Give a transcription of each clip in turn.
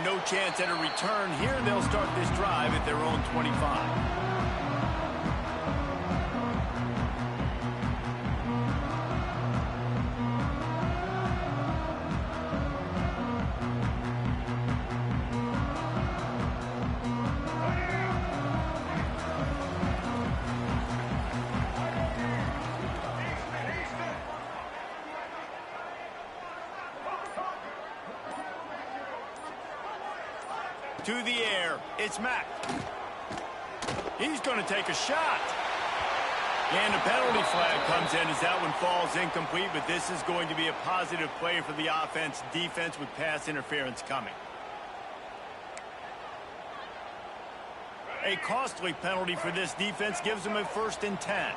and no chance at a return. Here they'll start this drive at their own 25. To the air, it's Mack. He's going to take a shot. And a penalty flag comes in as that one falls incomplete, but this is going to be a positive play for the offense. Defense with pass interference coming. A costly penalty for this defense gives them a 1st and 10.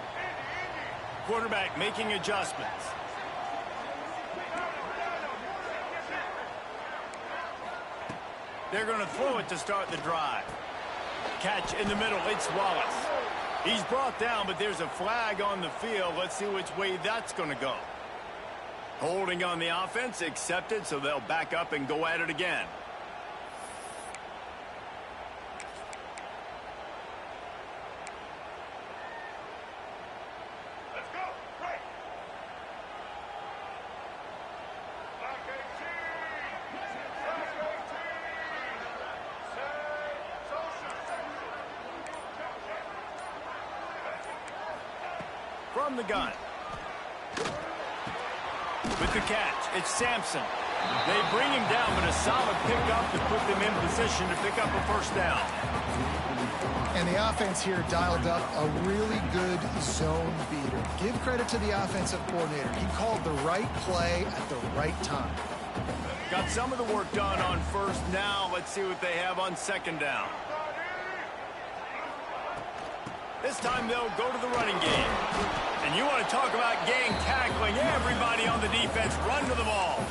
Quarterback making adjustments. They're going to throw it to start the drive. Catch in the middle. It's Wallace. He's brought down, but there's a flag on the field. Let's see which way that's going to go. Holding on the offense, accepted, so they'll back up and go at it again. From the gun. With the catch, it's Sampson. They bring him down, but a solid pickup to put them in position to pick up a 1st down. And the offense here dialed up a really good zone beater. Give credit to the offensive coordinator. He called the right play at the right time. Got some of the work done on 1st. Now let's see what they have on 2nd down. This time they'll go to the running game. And you want to talk about gang tackling. Everybody on the defense run to the ball.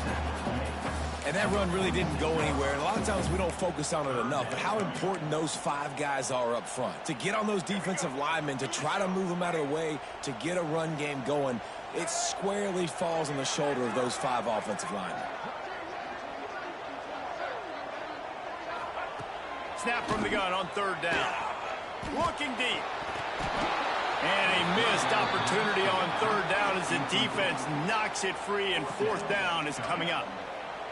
And that run really didn't go anywhere. And a lot of times we don't focus on it enough. But how important those 5 guys are up front. To get on those defensive linemen, to try to move them out of the way, to get a run game going, it squarely falls on the shoulder of those 5 offensive linemen. Snap from the gun on 3rd down. Looking deep. And a missed opportunity on 3rd down as the defense knocks it free, and 4th down is coming up.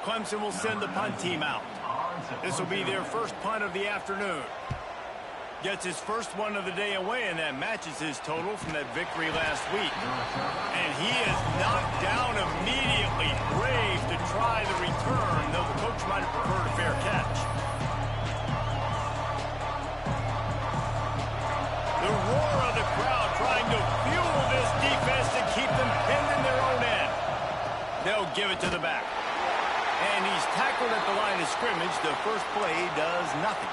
Clemson will send the punt team out. This will be their 1st punt of the afternoon. Gets his 1st one of the day away, and that matches his total from that victory last week. And he is knocked down immediately. Brave to try the return, though the coach might have preferred a fair catch. The roar of the crowd trying to fuel this defense to keep them pinned in their own end. They'll give it to the back. And he's tackled at the line of scrimmage. The first play does nothing.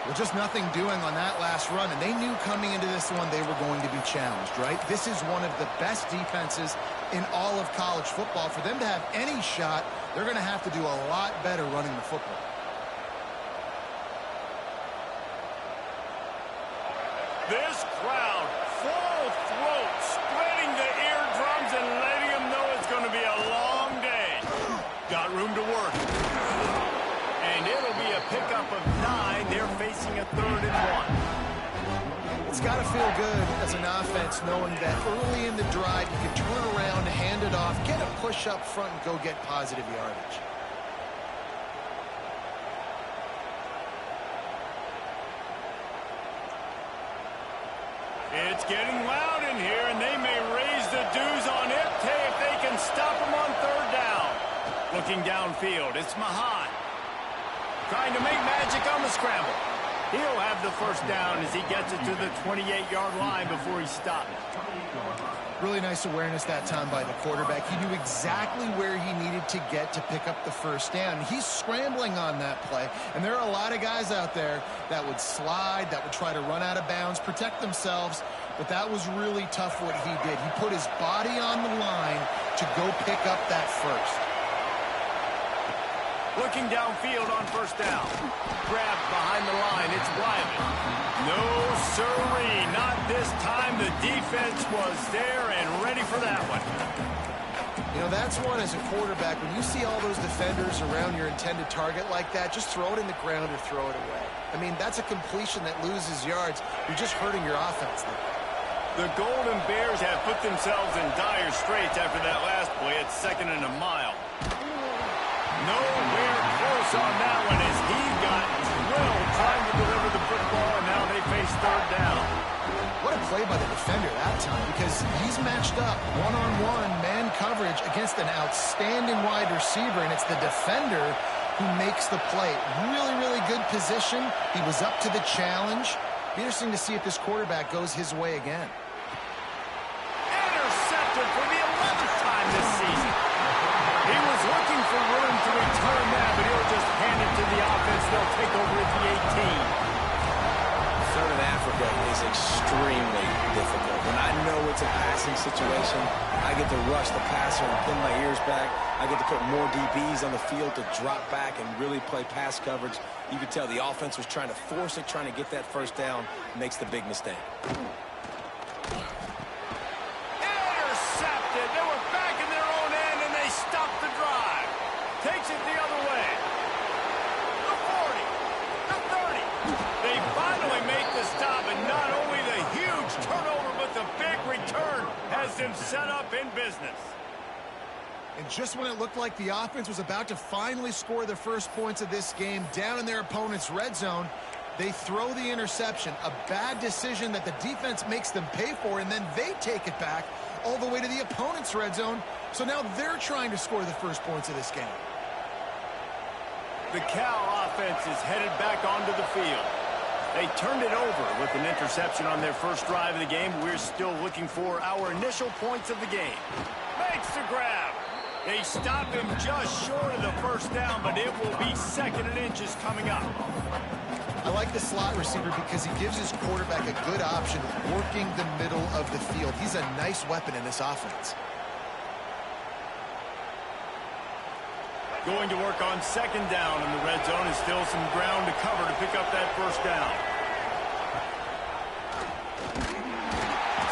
Well, just nothing doing on that last run. And they knew coming into this one they were going to be challenged, right? This is one of the best defenses in all of college football. For them to have any shot, they're going to have to do a lot better running the football. This crowd, full throat, spreading the eardrums and letting them know it's going to be a long day. Got room to work. And it'll be a pickup of 9. They're facing a 3rd and 1. It's got to feel good as an offense knowing that early in the drive you can turn around, hand it off, get a push up front, and go get positive yardage. It's getting loud in here, and they may raise the dues on it if they can stop them on 3rd down. Looking downfield, it's Mahan. Trying to make magic on the scramble. He'll have the 1st down as he gets it to the 28-yard line before he stopped. Really nice awareness that time by the quarterback. He knew exactly where he needed to get to pick up the 1st down. He's scrambling on that play, and there are a lot of guys out there that would slide, that would try to run out of bounds, protect themselves, but that was really tough what he did. He put his body on the line to go pick up that 1st. Looking downfield on 1st down. Grabbed behind the line. It's Wiley. No sirree. Not this time. The defense was there and ready for that one. You know, that's one as a quarterback. When you see all those defenders around your intended target like that, just throw it in the ground or throw it away. I mean, that's a completion that loses yards. You're just hurting your offense there. The Golden Bears have put themselves in dire straits after that last play at 2nd and a mile. Nowhere close on that one as he got drilled trying to deliver the football, and now they face 3rd down. What a play by the defender that time, because he's matched up one-on-one man coverage against an outstanding wide receiver, and it's the defender who makes the play. Really, really good position. He was up to the challenge. Be interesting to see if this quarterback goes his way again. Intercepted for the 11th time this season. He was looking for room to return that, but he'll just hand it to the offense. They'll take over at the 18. Southern Africa is extremely difficult. When I know it's a passing situation, I get to rush the passer and pin my ears back. I get to put more DBs on the field to drop back and really play pass coverage. You could tell the offense was trying to force it, trying to get that 1st down, makes the big mistake. Intercepted. They were back in their own end, and they stopped the drive. Takes it the other way. The 40. The 30. They finally make the stop, and not only the huge turnover, but the big return has them set up in business. And just when it looked like the offense was about to finally score the first points of this game down in their opponent's red zone, they throw the interception. A bad decision that the defense makes them pay for, and then they take it back all the way to the opponent's red zone. So now they're trying to score the first points of this game. The Cal offense is headed back onto the field. They turned it over with an interception on their first drive of the game. We're still looking for our initial points of the game. Makes the grab. They stopped him just short of the 1st down, but it will be 2nd and inches coming up. I like the slot receiver because he gives his quarterback a good option working the middle of the field. He's a nice weapon in this offense. Going to work on 2nd down in the red zone, and still some ground to cover to pick up that 1st down.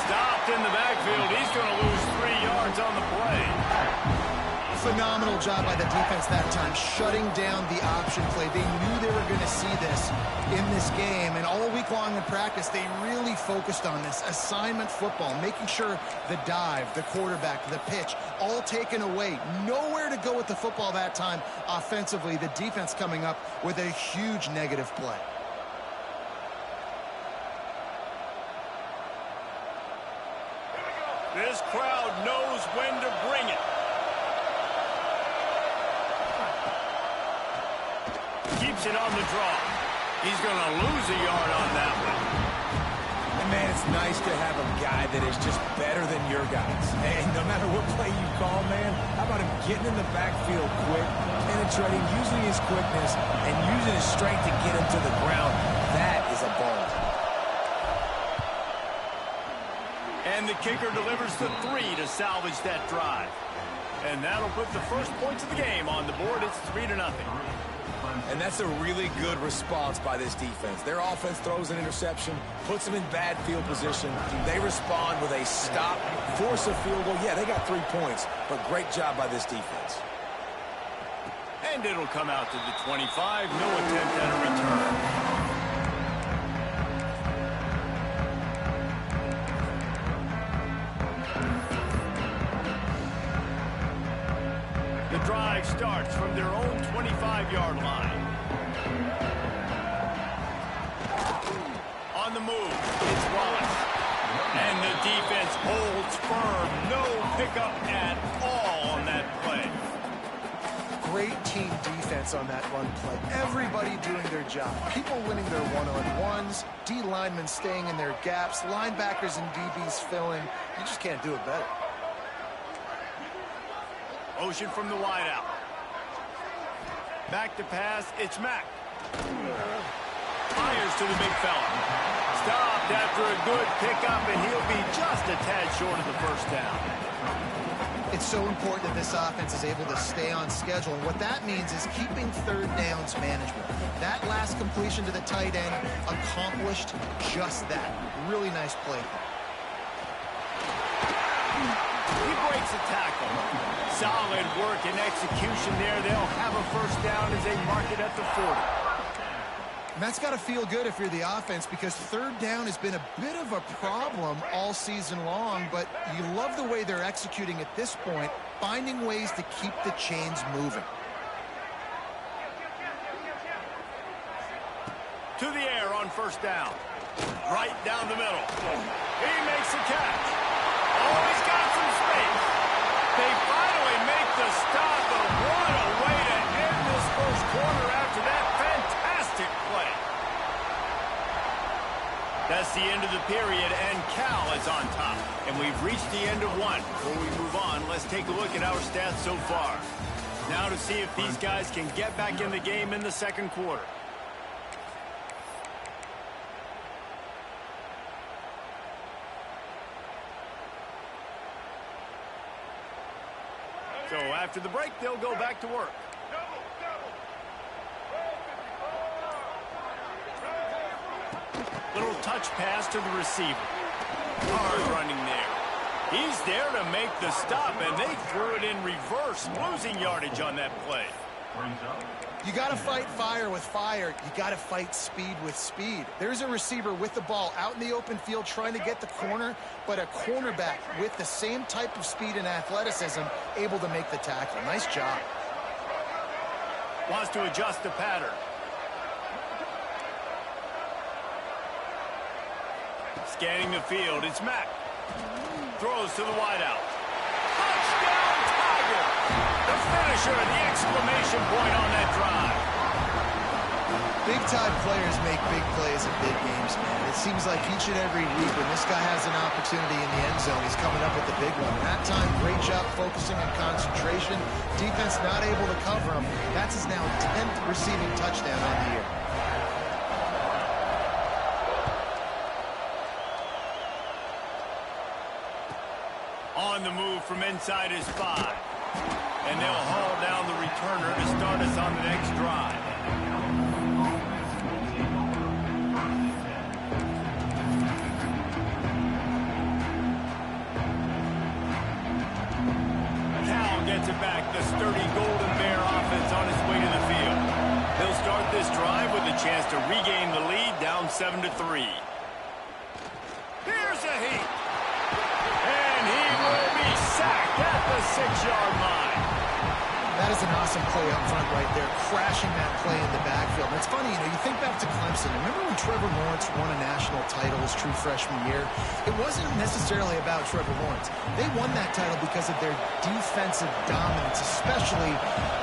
Stopped in the backfield. He's going to lose 3 yards on the play. Phenomenal job by the defense that time, shutting down the option play. They knew they were going to see this in this game, and all week long in practice, they really focused on this assignment football, making sure the dive, the quarterback, the pitch, all taken away. Nowhere to go with the football that time offensively. The defense coming up with a huge negative play. This crowd knows when to bring it. Keeps it on the draw. He's going to lose a yard on that one. And man, it's nice to have a guy that is just better than your guys. And no matter what play you call, man, how about him getting in the backfield quick, penetrating, using his quickness, and using his strength to get him to the ground. That is a ball. And the kicker delivers the 3 to salvage that drive. And that'll put the first points of the game on the board. It's 3-0. And that's a really good response by this defense. Their offense throws an interception, puts them in bad field position. They respond with a stop, force a field goal. Yeah, they got 3 points, but great job by this defense. And it'll come out to the 25. No attempt at a return. The drive starts from their own 25-yard line. On the move, it's Wallace. And the defense holds firm. No pickup at all on that play. Great team defense on that run play. Everybody doing their job. People winning their one-on-ones, D linemen staying in their gaps, linebackers and DBs filling. You just can't do it better. Motion from the wideout. Back to pass, it's Mack. Fires to the big fella. Stopped after a good pickup, and he'll be just a tad short of the 1st down. It's so important that this offense is able to stay on schedule, and what that means is keeping 3rd downs manageable. That last completion to the tight end accomplished just that. Really nice play. He breaks a tackle. Solid work and execution there. They'll have a first down as they mark it at the 40. And that's got to feel good if you're the offense, because third down has been a bit of a problem all season long, but you love the way they're executing at this point, finding ways to keep the chains moving. To the air on first down. Right down the middle. He makes the catch. Oh, he's got some space. They finally make the stop, but what a way to end this first quarter after that fantastic play. That's the end of the period, and Cal is on top. And we've reached the end of one. Before we move on, let's take a look at our stats so far. Now to see if these guys can get back in the game in the second quarter. So after the break, they'll go back to work. Little touch pass to the receiver. Hard running there. He's there to make the stop, and they threw it in reverse, losing yardage on that play. You got to fight fire with fire. You got to fight speed with speed. There's a receiver with the ball out in the open field trying to get the corner, but a cornerback with the same type of speed and athleticism able to make the tackle. Nice job. Wants to adjust the pattern. Scanning the field, it's Mack. Throws to the wideout. Touchdown, Tiger! The finisher, the exclamation point on that drive. Big-time players make big plays in big games, man. It seems like each and every week when this guy has an opportunity in the end zone, he's coming up with the big one. That time, great job focusing on concentration. Defense not able to cover him. That's his now 10th receiving touchdown on the year. On the move from inside his 5. And they'll haul down the returner to start us on the next drive. Cal gets it back. The sturdy Golden Bear offense on its way to the field. They'll start this drive with a chance to regain the lead, down 7-3. Here's a heat. And he will be sacked at the 6-yard line. That is an awesome play up front right there, crashing that play in the backfield. And it's funny, you think back to Clemson. Remember when Trevor Lawrence won a national title his true freshman year? It wasn't necessarily about Trevor Lawrence. They won that title because of their defensive dominance, especially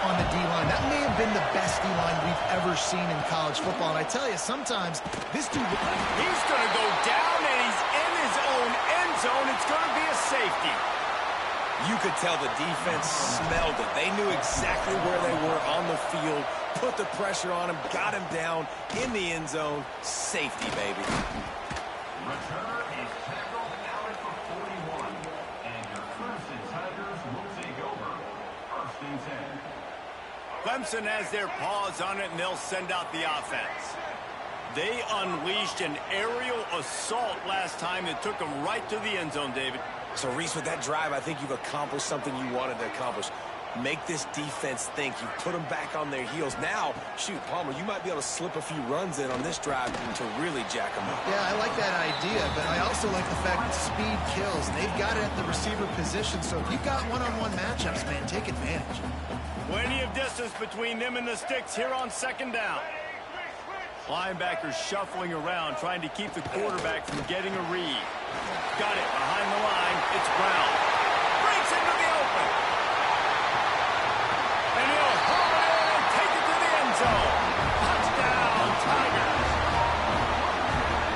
on the D-line. That may have been the best D-line we've ever seen in college football. And I tell you, sometimes this dude... He's going to go down, and he's in his own end zone. It's going to be a safety. You could tell the defense smelled it. They knew exactly where they were on the field, put the pressure on him, got him down in the end zone. Safety, baby. Returner is tackled out at the 41. And your Clemson Tigers will take over. First and 10. Clemson has their paws on it, and they'll send out the offense. They unleashed an aerial assault last time that took them right to the end zone, David. So, Reese, with that drive, I think you've accomplished something you wanted to accomplish. Make this defense think. You put them back on their heels. Now, shoot, Palmer, you might be able to slip a few runs in on this drive to really jack them up. Yeah, I like that idea, but I also like the fact that speed kills. And they've got it at the receiver position, so if you've got one-on-one matchups, man, take advantage. Plenty of distance between them and the sticks here on second down. Linebackers shuffling around, trying to keep the quarterback from getting a read. Got it behind the line. It's Brown. Breaks into the open. And he'll haul it in and take it to the end zone. Touchdown, Tigers.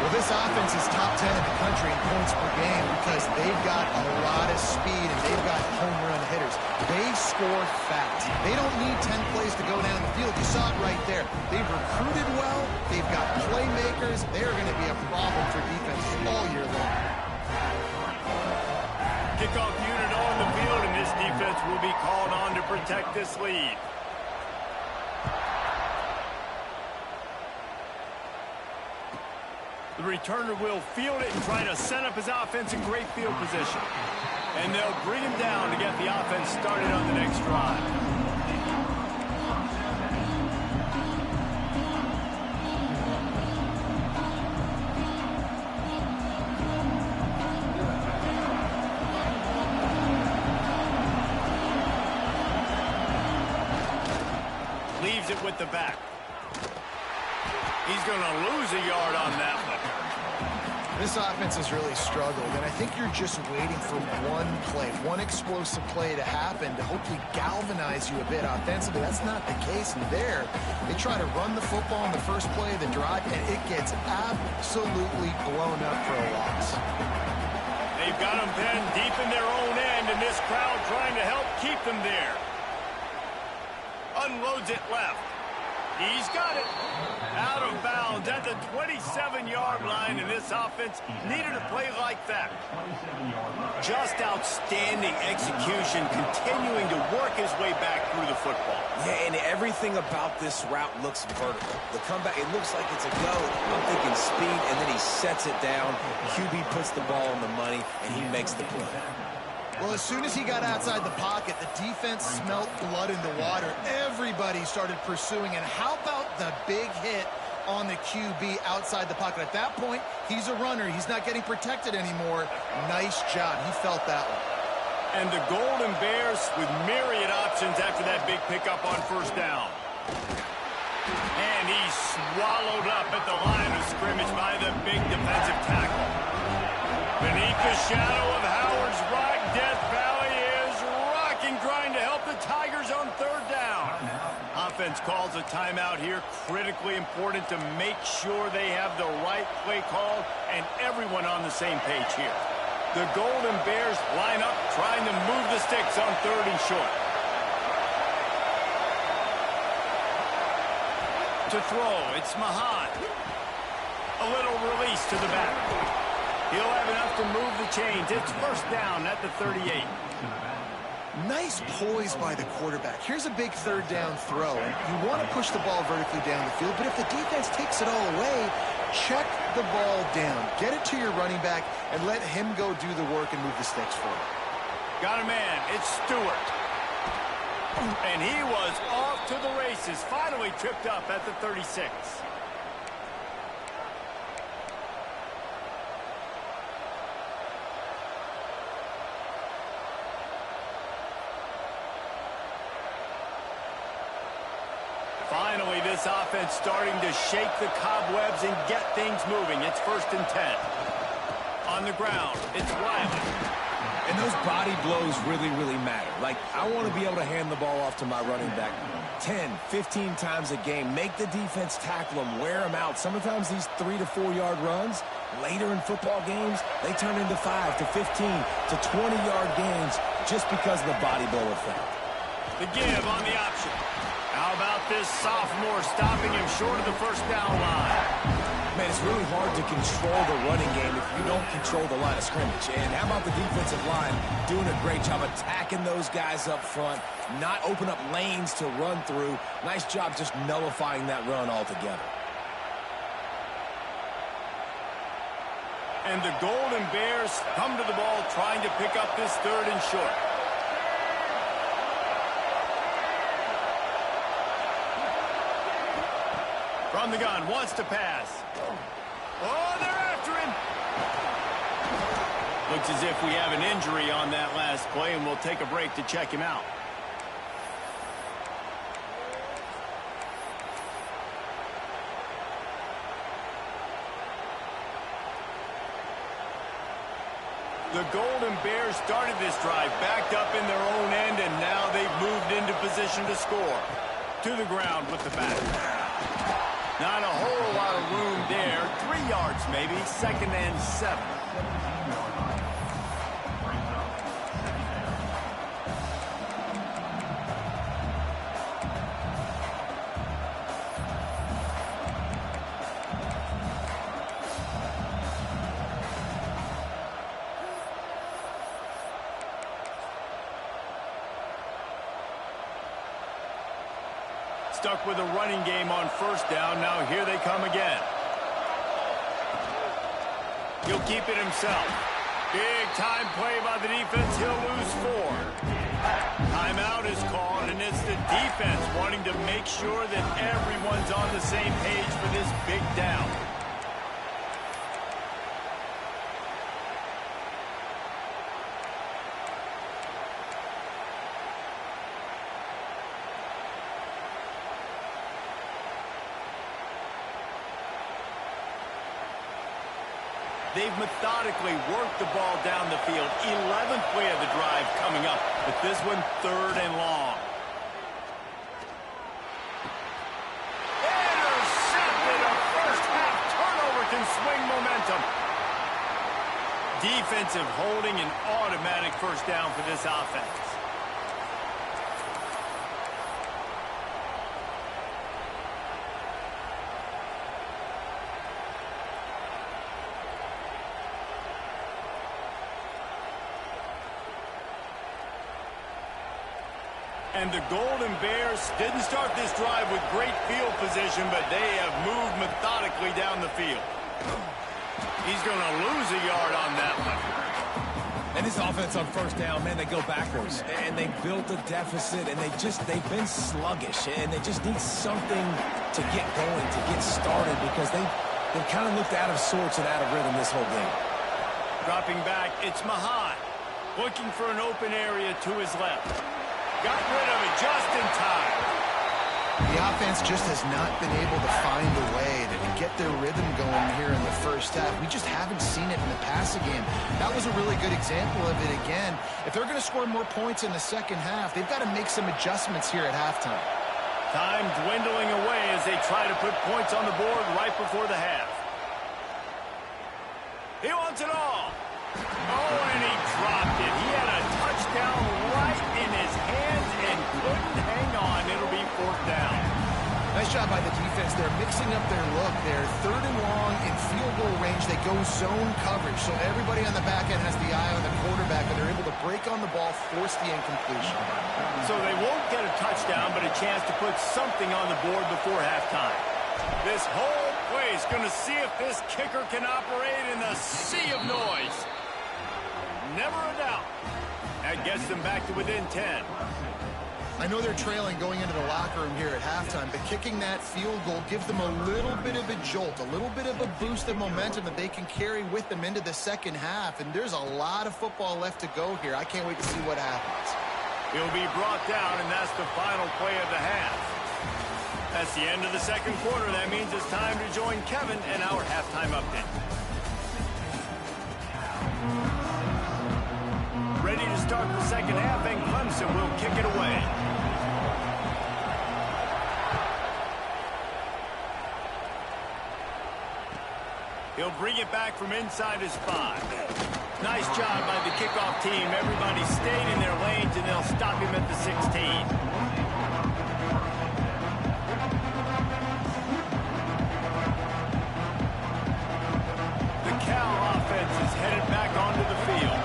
Well, this offense is top 10 in the country in points per game because they've got a lot of speed and they've got home run hitters. They score fast. They don't need 10 plays to go down the field. You saw it right there. They've recruited well. They've got playmakers. They're going to be a problem for defenses all year long. Kickoff unit on the field, and this defense will be called on to protect this lead. The returner will field it and try to set up his offense in great field position. And they'll bring him down to get the offense started on the next drive. Leaves it with the back. He's going to lose a yard on that one. This offense has really struggled, and I think you're just waiting for one play, one explosive play to happen to hopefully galvanize you a bit offensively. That's not the case there. They try to run the football in the first play of the drive, and it gets absolutely blown up for a loss. They've got them pinned deep in their own end, and this crowd trying to help keep them there. Unloads it left. He's got it. Out of bounds at the 27-yard line, and this offense needed a play like that. Just outstanding execution, continuing to work his way back through the football. Yeah, and everything about this route looks vertical. The comeback, it looks like it's a go. I'm thinking speed, and then he sets it down. QB puts the ball on the money, and he makes the play. Well, as soon as he got outside the pocket, the defense smelt blood in the water. Everybody started pursuing. And how about the big hit on the QB outside the pocket? At that point, he's a runner. He's not getting protected anymore. Nice job. He felt that one. And the Golden Bears with myriad options after that big pickup on first down. And he's swallowed up at the line of scrimmage by the big defensive tackle. Beneath the shadow of Howard's rock, Death Valley is rocking, trying to help the Tigers on third down. Offense calls a timeout here. Critically important to make sure they have the right play call and everyone on the same page here. The Golden Bears line up, trying to move the sticks on third and short. To throw, it's Mahan. A little release to the back. He'll have enough to move the chains. It's first down at the 38. Nice poise by the quarterback. Here's a big third down throw. And you want to push the ball vertically down the field, but if the defense takes it all away, check the ball down. Get it to your running back and let him go do the work and move the sticks for you. Got a man. It's Stewart. And he was off to the races. Finally tripped up at the 36. Finally, this offense starting to shake the cobwebs and get things moving. It's first and 10. On the ground, it's Riley. And those body blows really, really matter. Like, I want to be able to hand the ball off to my running back 10, 15 times a game. Make the defense tackle them, wear them out. Sometimes these 3 to 4 yard runs, later in football games, they turn into 5 to 15 to 20 yard gains just because of the body blow effect. The give on the option. How about this sophomore stopping him short of the first down line? Man, it's really hard to control the running game if you don't control the line of scrimmage. And how about the defensive line doing a great job attacking those guys up front, not open up lanes to run through. Nice job just nullifying that run altogether. And the Golden Bears come to the ball trying to pick up this third and short. From the gun, wants to pass. Oh, they're after him. Looks as if we have an injury on that last play, and we'll take a break to check him out. The Golden Bears started this drive backed up in their own end, and now they've moved into position to score. To the ground with the back. Not a whole lot of room there. 3 yards maybe. Second and 7. Stuck with a running game on first down. Now here they come again. He'll keep it himself. Big time play by the defense. He'll lose 4. Timeout is called, and it's the defense wanting to make sure that everyone's on the same page for this big down. They've methodically worked the ball down the field. 11th play of the drive coming up, but this one 3rd and long. Intercepted! A first half turnover can swing momentum. Defensive holding, an automatic first down for this offense. And the Golden Bears didn't start this drive with great field position, but they have moved methodically down the field. He's going to lose a yard on that one. And this offense on first down, man, they go backwards. And they built a deficit, and they've been sluggish. And they just need something to get going, to get started, because they've kind of looked out of sorts and out of rhythm this whole game. Dropping back, it's Mahan. Looking for an open area to his left. Got rid of it just in time. The offense just has not been able to find a way to get their rhythm going here in the first half. We just haven't seen it in the passing game. That was a really good example of it again. If they're going to score more points in the second half, they've got to make some adjustments here at halftime. Time dwindling away as they try to put points on the board right before the half. He wants it all. Oh, and he dropped it. He had a touchdown right in his hands and couldn't hang on. It'll be 4th down. Nice job by the defense. They're mixing up their look. They're 3rd and long in field goal range. They go zone coverage, so everybody on the back end has the eye on the quarterback, and they're able to break on the ball, force the incompletion. So they won't get a touchdown, but a chance to put something on the board before halftime. This whole play is going to see if this kicker can operate in the sea of noise. Never a doubt. That gets them back to within 10. I know they're trailing going into the locker room here at halftime, but kicking that field goal gives them a little bit of a jolt, a little bit of a boost of momentum that they can carry with them into the second half, and there's a lot of football left to go here. I can't wait to see what happens. He'll be brought down, and that's the final play of the half. That's the end of the second quarter. That means it's time to join Kevin and our halftime update. Ready to start the second half, and Clemson will kick it away. He'll bring it back from inside his 5. Nice job by the kickoff team. Everybody stayed in their lanes, and they'll stop him at the 16. Offense is headed back onto the field.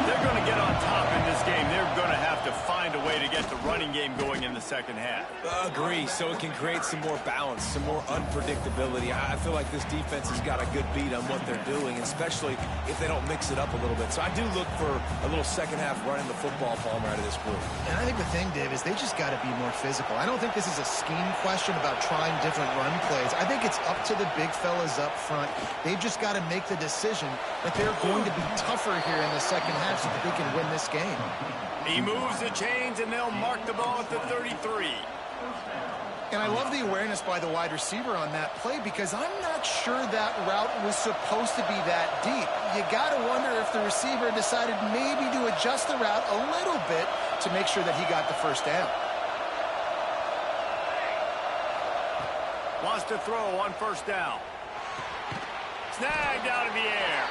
They're going to get on top in this game. They're going to have to find a way to get the running game going in the second half. Agree, so it can create some more balance, some more unpredictability. I feel like this defense has got a good beat on what they're doing, especially if they don't mix it up a little bit. So I do look for a little second half running the football Palmer out of this group. And I think the thing, Dave, is they just got to be more physical. I don't think this is a scheme question about trying different run plays. I think it's up to the big fellas up front. They've just got to make the decision that they're going to be tougher here in the second half so that they can win this game. He moves the chains, and they'll mark the ball at the 33. And I love the awareness by the wide receiver on that play because I'm not sure that route was supposed to be that deep. You got to wonder if the receiver decided maybe to adjust the route a little bit to make sure that he got the first down. Wants to throw on first down. Snagged out of the air.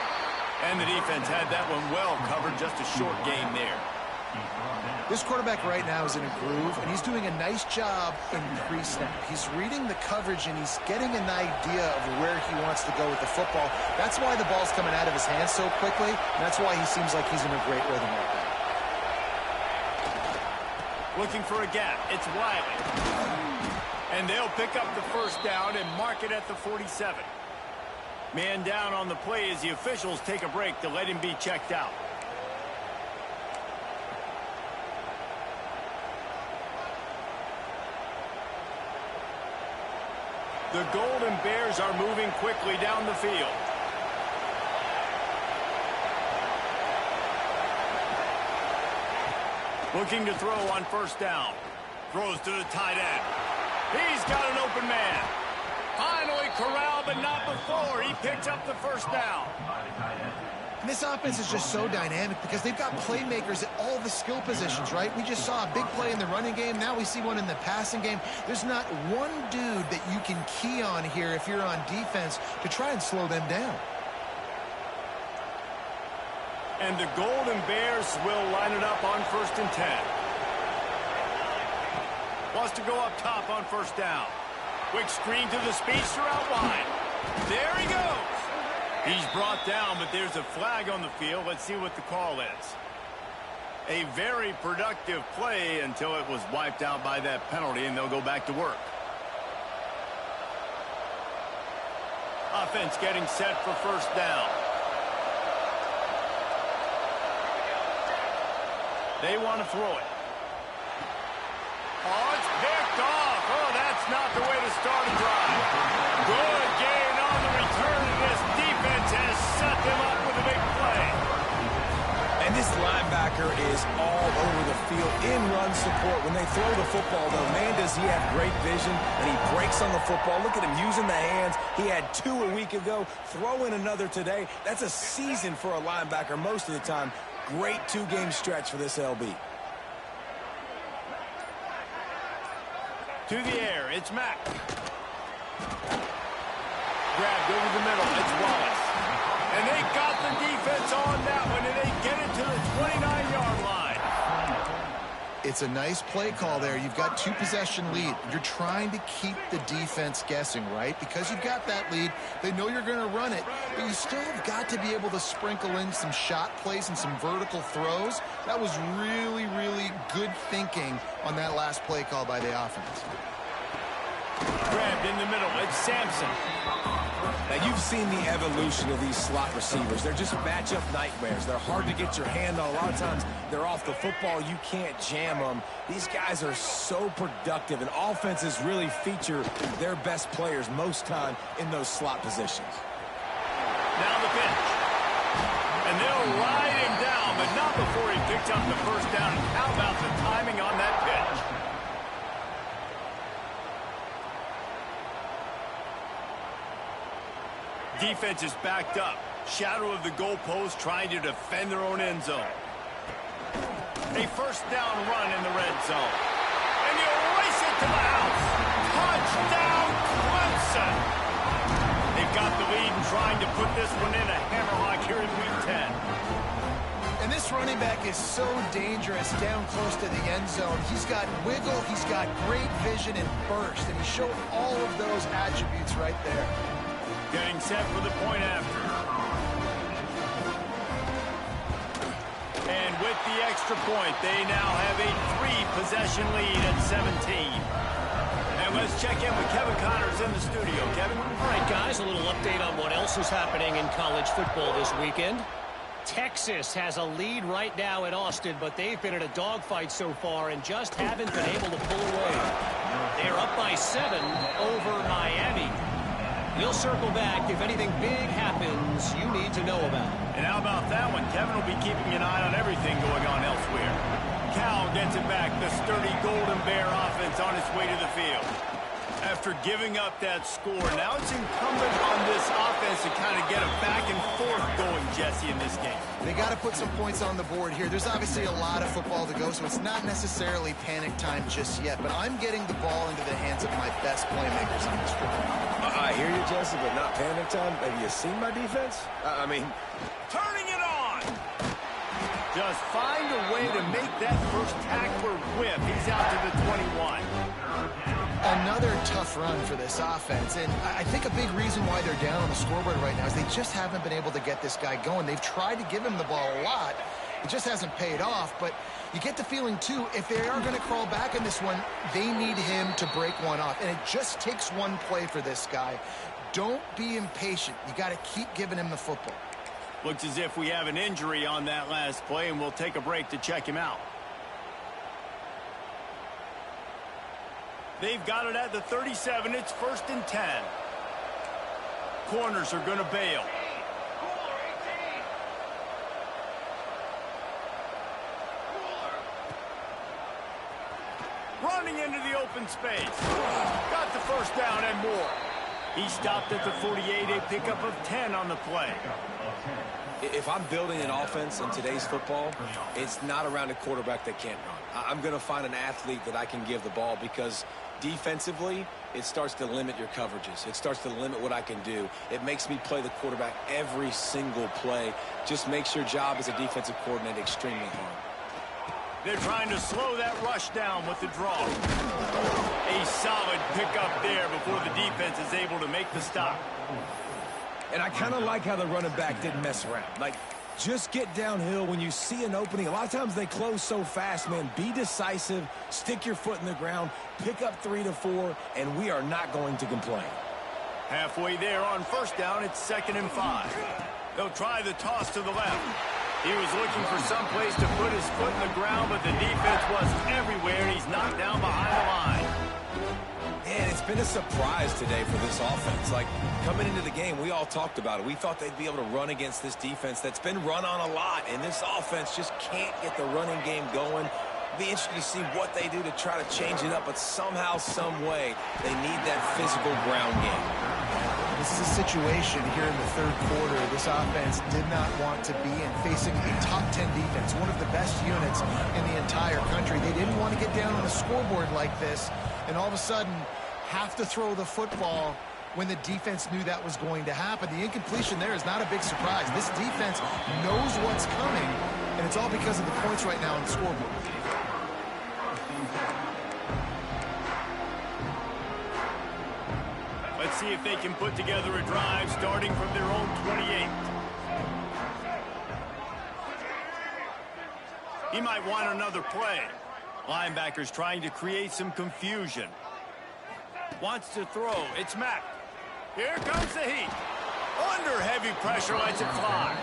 And the defense had that one well covered. Just a short gain there. This quarterback right now is in a groove, and he's doing a nice job in pre-snap. He's reading the coverage, and he's getting an idea of where he wants to go with the football. That's why the ball's coming out of his hands so quickly, and that's why he seems like he's in a great rhythm right now. Looking for a gap. It's Wiley. And they'll pick up the first down and mark it at the 47. Man down on the play as the officials take a break to let him be checked out. The Golden Bears are moving quickly down the field. Looking to throw on first down. Throws to the tight end. He's got an open man. Finally corralled, but not before. He picks up the first down. And this offense is just so dynamic because they've got playmakers at all the skill positions, right? We just saw a big play in the running game. Now we see one in the passing game. There's not one dude that you can key on here if you're on defense to try and slow them down. And the Golden Bears will line it up on 1st and 10. Wants to go up top on first down. Quick screen to the speedster out wide. There he goes. He's brought down, but there's a flag on the field. Let's see what the call is. A very productive play until it was wiped out by that penalty, and they'll go back to work. Offense getting set for first down. They want to throw it. Oh, it's picked off. Oh, that's not the way to start a drive. Good gain on the return, and this defense has set them up with a big play. And this linebacker is all over the field in run support. When they throw the football, though, man, does he have great vision, and he breaks on the football. Look at him using the hands. He had 2 a week ago. Throw in another today. That's a season for a linebacker most of the time. Great 2-game stretch for this LB. To the air, it's Mack. Grabbed over the middle, it's Wallace. And they got the defense on that one, and they get it to the 29-yard line. It's a nice play call there. You've got 2-possession lead. You're trying to keep the defense guessing, right? Because you've got that lead. They know you're going to run it, but you still have got to be able to sprinkle in some shot plays and some vertical throws. That was really, really good thinking on that last play call by the offense. Grabbed in the middle, it's Sampson. Now, you've seen the evolution of these slot receivers. They're just matchup nightmares. They're hard to get your hand on. A lot of times, they're off the football. You can't jam them. These guys are so productive, and offenses really feature their best players most time in those slot positions. Now the pitch. And they'll ride him down, but not before he picks up the first down. How about the timing on that pitch? Defense is backed up. Shadow of the goalpost trying to defend their own end zone. A first down run in the red zone. And you race it to the house. Touchdown, Clemson. They've got the lead and trying to put this one in a hammerlock here in week 10. And this running back is so dangerous down close to the end zone. He's got wiggle, he's got great vision and burst, and he showed all of those attributes right there. Getting set for the point after. And with the extra point, they now have a 3-possession lead at 17. And let's check in with Kevin Connors in the studio. Kevin? All right, guys, a little update on what else is happening in college football this weekend. Texas has a lead right now at Austin, but they've been in a dogfight so far and just haven't been able to pull away. They're up by 7 over Miami. We'll circle back if anything big happens you need to know about. And how about that one? Kevin will be keeping an eye on everything going on elsewhere. Cal gets it back. The sturdy Golden Bear offense on its way to the field. After giving up that score, now it's incumbent on this offense to kind of get a back and forth going, Jesse, in this game. They got to put some points on the board here. There's obviously a lot of football to go, so it's not necessarily panic time just yet, but I'm getting the ball into the hands of my best playmakers on this drive. I hear you, Jesse, but not panic time. Have you seen my defense? Turning it on! Just find a way to make that first tackler whip. He's out to the 21. Another tough run for this offense, and I think a big reason why they're down on the scoreboard right now is they just haven't been able to get this guy going. They've tried to give him the ball a lot. It just hasn't paid off, but you get the feeling, too, if they are going to crawl back in this one, they need him to break one off, and it just takes one play for this guy. Don't be impatient. You got to keep giving him the football. Looks as if we have an injury on that last play, and we'll take a break to check him out. They've got it at the 37. It's 1st and 10. Corners are going to bail. Running into the open space. Got the first down and more. He stopped at the 48, a pickup of 10 on the play. If I'm building an offense in today's football, it's not around a quarterback that can't run. I'm going to find an athlete that I can give the ball, because defensively, it starts to limit your coverages. It starts to limit what I can do. It makes me play the quarterback every single play. Just makes your job as a defensive coordinator extremely hard. They're trying to slow that rush down with the draw. A solid pickup there before the defense is able to make the stop. And I kind of like how the running back didn't mess around. Like, just get downhill when you see an opening. A lot of times they close so fast, man. Be decisive, stick your foot in the ground, pick up 3 to 4, and we are not going to complain. Halfway there on 1st down, it's 2nd and 5. They'll try the toss to the left. He was looking for some place to put his foot in the ground, but the defense was everywhere, and he's knocked down behind the line. And it's been a surprise today for this offense. Like, coming into the game, we all talked about it. We thought they'd be able to run against this defense that's been run on a lot, and this offense just can't get the running game going. It'll be interesting to see what they do to try to change it up, but somehow, some way, they need that physical ground game. This is a situation here in the 3rd quarter this offense did not want to be in, facing a top 10 defense, one of the best units in the entire country. They didn't want to get down on the scoreboard like this and all of a sudden have to throw the football when the defense knew that was going to happen. The incompletion there is not a big surprise. This defense knows what's coming, and it's all because of the points right now on the scoreboard. Let's see if they can put together a drive starting from their own 28. He might want another play. Linebackers trying to create some confusion. Wants to throw. It's Mack. Here comes the heat. Under heavy pressure, lets it fly.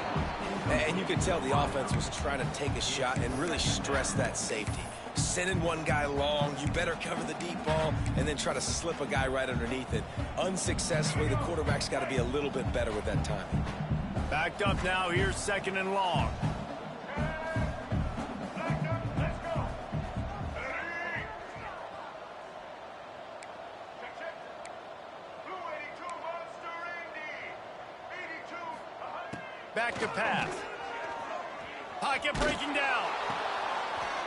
And you can tell the offense was trying to take a shot and really stress that safety. Sending one guy long, you better cover the deep ball, and then try to slip a guy right underneath it. Unsuccessfully, the quarterback's got to be a little bit better with that timing. Backed up now, here's 2nd and long. Back to pass. Pocket breaking down.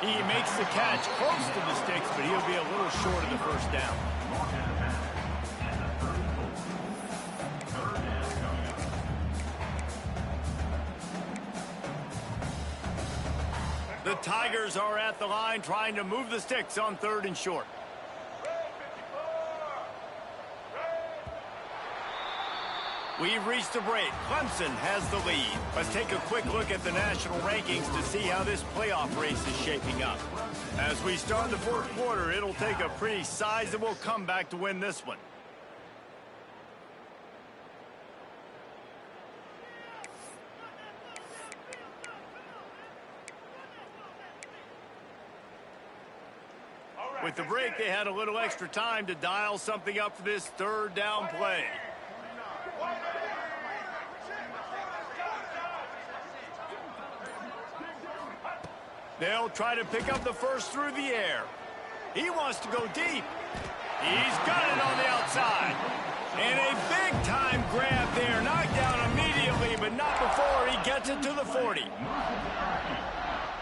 He makes the catch close to the sticks, but he'll be a little short of the 1st down. The Tigers are at the line trying to move the sticks on 3rd and short. We've reached the break. Clemson has the lead. Let's take a quick look at the national rankings to see how this playoff race is shaping up. As we start the 4th quarter, it'll take a pretty sizable comeback to win this one. With the break, they had a little extra time to dial something up for this 3rd down play. They'll try to pick up the first through the air. He wants to go deep. He's got it on the outside. And a big-time grab there. Knocked down immediately, but not before he gets it to the 40.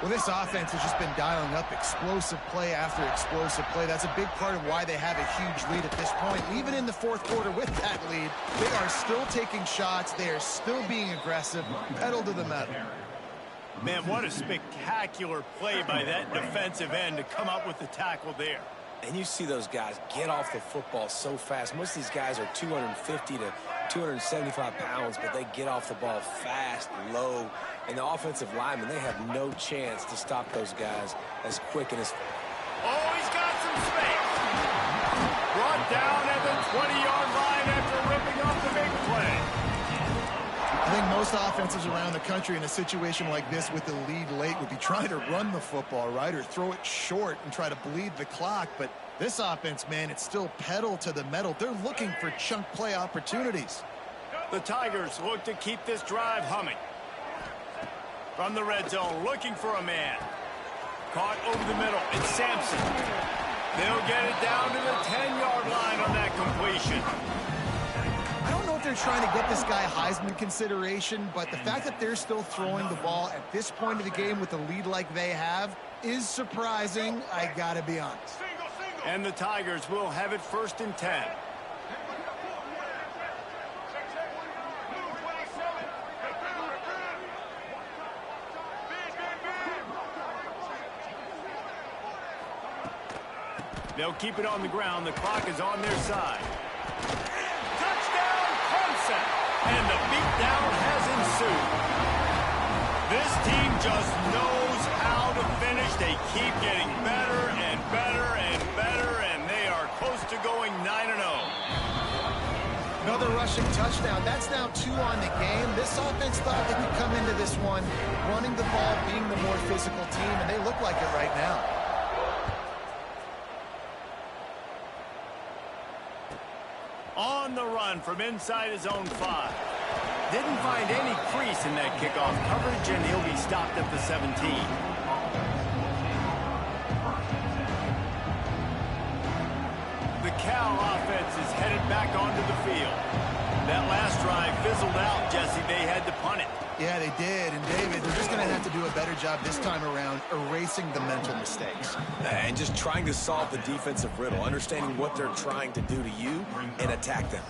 Well, this offense has just been dialing up explosive play after explosive play. That's a big part of why they have a huge lead at this point. Even in the 4th quarter with that lead, they are still taking shots. They are still being aggressive, pedal to the metal. Man, what a spectacular play by that defensive end to come up with the tackle there. And you see those guys get off the football so fast. Most of these guys are 250 to 275 pounds, but they get off the ball fast, low. And the offensive linemen, they have no chance to stop those guys as quick and as... Oh, he's got some space. Brought down at the 20-yard line after ripping off the Most offenses around the country in a situation like this with the lead late would be trying to run the football, right, or throw it short and try to bleed the clock. But this offense, man, it's still pedal to the metal. They're looking for chunk play opportunities. The Tigers look to keep this drive humming. From the red zone, looking for a man. Caught over the middle. It's Sampson. They'll get it down to the 10-yard line on that completion. I don't know if they're trying to get this guy Heisman consideration, but the fact that they're still throwing the ball at this point of the game with a lead like they have is surprising, I gotta be honest. And the Tigers will have it 1st and 10. They'll keep it on the ground. The clock is on their side. Touchdown, Clemson! And the beatdown has ensued. This team just knows how to finish. They keep getting better and better and better, and they are close to going 9-0. Another rushing touchdown. That's now 2 on the game. This offense thought they could come into this one running the ball, being the more physical team, and they look like it right now. On the run from inside his own 5. Didn't find any crease in that kickoff coverage, and he'll be stopped at the 17. The Cal offense is headed back onto the field. That last drive fizzled out, Jesse. They had to punt it. Yeah, they did. And, David, they're just going to have to do a better job this time around erasing the mental mistakes. And just trying to solve the defensive riddle, understanding what they're trying to do to you and attack them.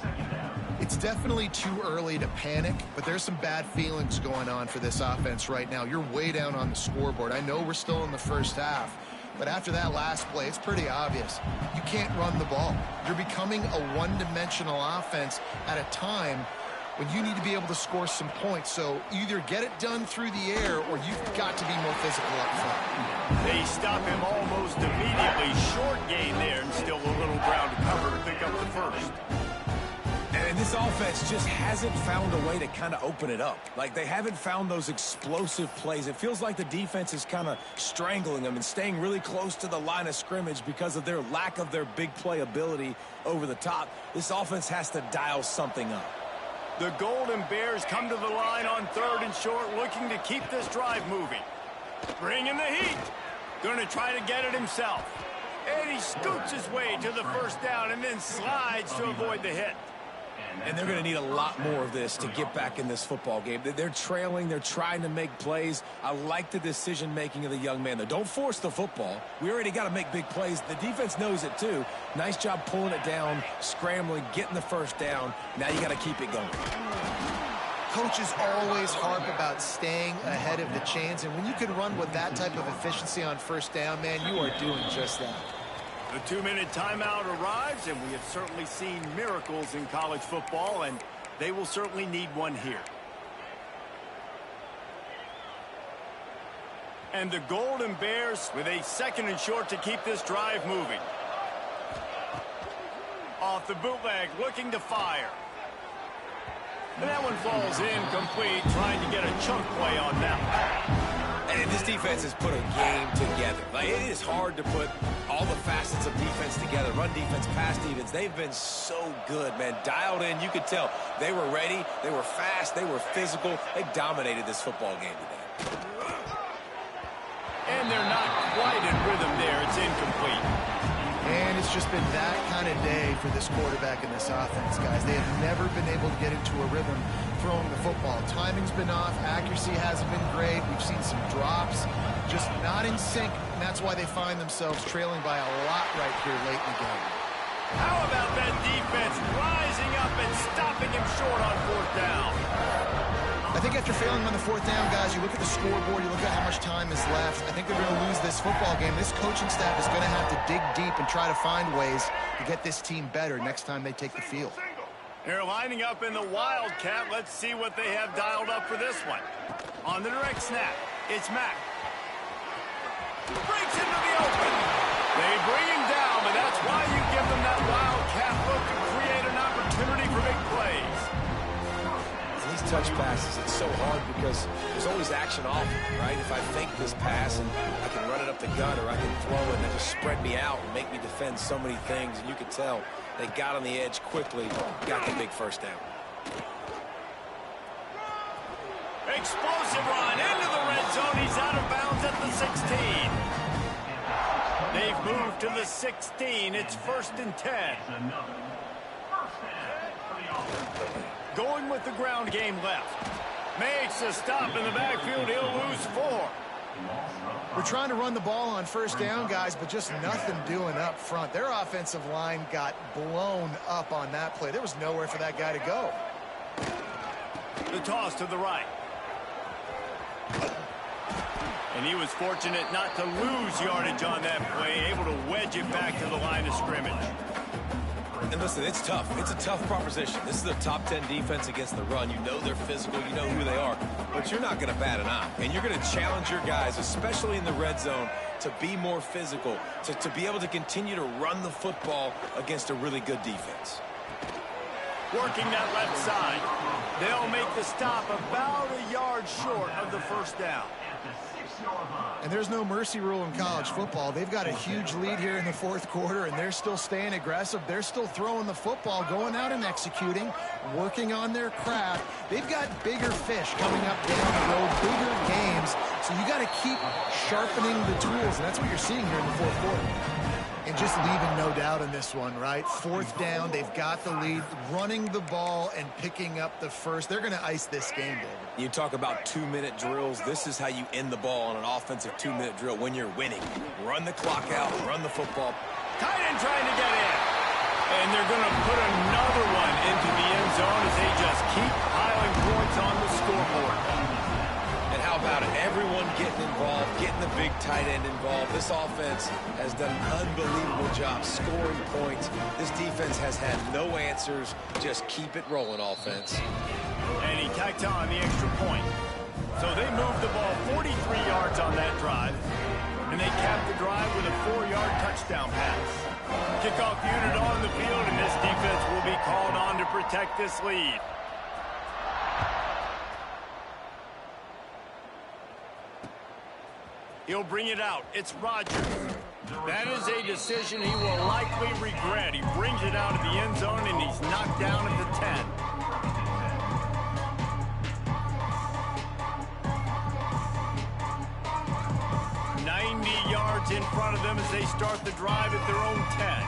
It's definitely too early to panic, but there's some bad feelings going on for this offense right now. You're way down on the scoreboard. I know we're still in the first half, but after that last play, it's pretty obvious. You can't run the ball. You're becoming a one-dimensional offense at a time when you need to be able to score some points. So either get it done through the air or you've got to be more physical up front. They stop him almost immediately. Short gain there and still a little ground to cover to pick up the first. And this offense just hasn't found a way to kind of open it up. Like, they haven't found those explosive plays. It feels like the defense is kind of strangling them and staying really close to the line of scrimmage because of their lack of their big play ability over the top. This offense has to dial something up. The Golden Bears come to the line on 3rd and short, looking to keep this drive moving. Bringing the heat. Going to try to get it himself. And he scoots his way to the 1st down and then slides to avoid the hit. And they're going to need a lot more of this to get back in this football game. They're trailing. They're trying to make plays. I like the decision-making of the young man, though. Don't force the football. We already got to make big plays. The defense knows it, too. Nice job pulling it down, scrambling, getting the 1st down. Now you got to keep it going. Coaches always harp about staying ahead of the chains, and when you can run with that type of efficiency on 1st down, man, you are doing just that. The 2-minute timeout arrives, and we have certainly seen miracles in college football, and they will certainly need one here. And the Golden Bears with a 2nd and short to keep this drive moving. Off the bootleg, looking to fire. And that one falls incomplete, trying to get a chunk play on that one. And this defense has put a game together. Like, it is hard to put all the facets of defense together. Run defense, pass defense. They've been so good, man. Dialed in. You could tell they were ready. They were fast. They were physical. They dominated this football game today. And they're not quite in rhythm there. It's incomplete. And it's just been that kind of day for this quarterback and this offense, guys. They have never been able to get into a rhythm throwing the football. Timing's been off. Accuracy hasn't been great. We've seen some drops. Just not in sync, and that's why they find themselves trailing by a lot right here late in the game. How about that defense rising up and stopping him short on 4th down? I think after failing on the 4th down, guys, you look at the scoreboard, you look at how much time is left. I think they're going to lose this football game. This coaching staff is going to have to dig deep and try to find ways to get this team better next time they take the field. They're lining up in the Wildcat. Let's see what they have dialed up for this one. On the direct snap, it's Mack. Breaks into the open. They bring him down, but that's why you give them that Wildcat look to create an opportunity for big plays. These touch passes, it's so hard because there's always action off, right? If I fake this pass and I can run it up the gut or I can throw it and just spread me out and make me defend so many things. And you can tell they got on the edge quickly, got the big first down. Explosive run into the red zone. He's out of bounds at the 16. They've moved to the 16. It's 1st and 10. Going with the ground game left. Makes a stop in the backfield. He'll lose 4. We're trying to run the ball on 1st down, guys, but just nothing doing up front. Their offensive line got blown up on that play. There was nowhere for that guy to go. The toss to the right. And he was fortunate not to lose yardage on that play, able to wedge it back to the line of scrimmage. And listen, it's tough. It's a tough proposition. This is a top 10 defense against the run. You know they're physical. You know who they are. But you're not going to bat an eye. And you're going to challenge your guys, especially in the red zone, to be more physical, to be able to continue to run the football against a really good defense. Working that left side. They'll make the stop about a yard short of the 1st down. And there's no mercy rule in college football. They've got a huge lead here in the 4th quarter, and they're still staying aggressive. They're still throwing the football, going out and executing, working on their craft. They've got bigger fish coming up down the road, bigger games. So you got to keep sharpening the tools, and that's what you're seeing here in the 4th quarter. And just leaving no doubt in this one, right? 4th down, they've got the lead, running the ball and picking up the first. They're going to ice this game, David. You talk about 2-minute drills. This is how you end the ball on an offensive 2-minute drill when you're winning. Run the clock out, run the football. Tight end trying to get in. And they're going to put another one into the end zone as they just keep piling points on the scoreboard. And how about it? Everyone getting involved, getting the big tight end involved. This offense has done an unbelievable job scoring points. This defense has had no answers. Just keep it rolling, offense. And he tacked on the extra point. So they moved the ball 43 yards on that drive. And they capped the drive with a 4-yard touchdown pass. Kickoff unit on the field, and this defense will be called on to protect this lead. He'll bring it out. It's Rodgers. That is a decision he will likely regret. He brings it out of the end zone, and he's knocked down at the 10. 90 yards in front of them as they start the drive at their own 10.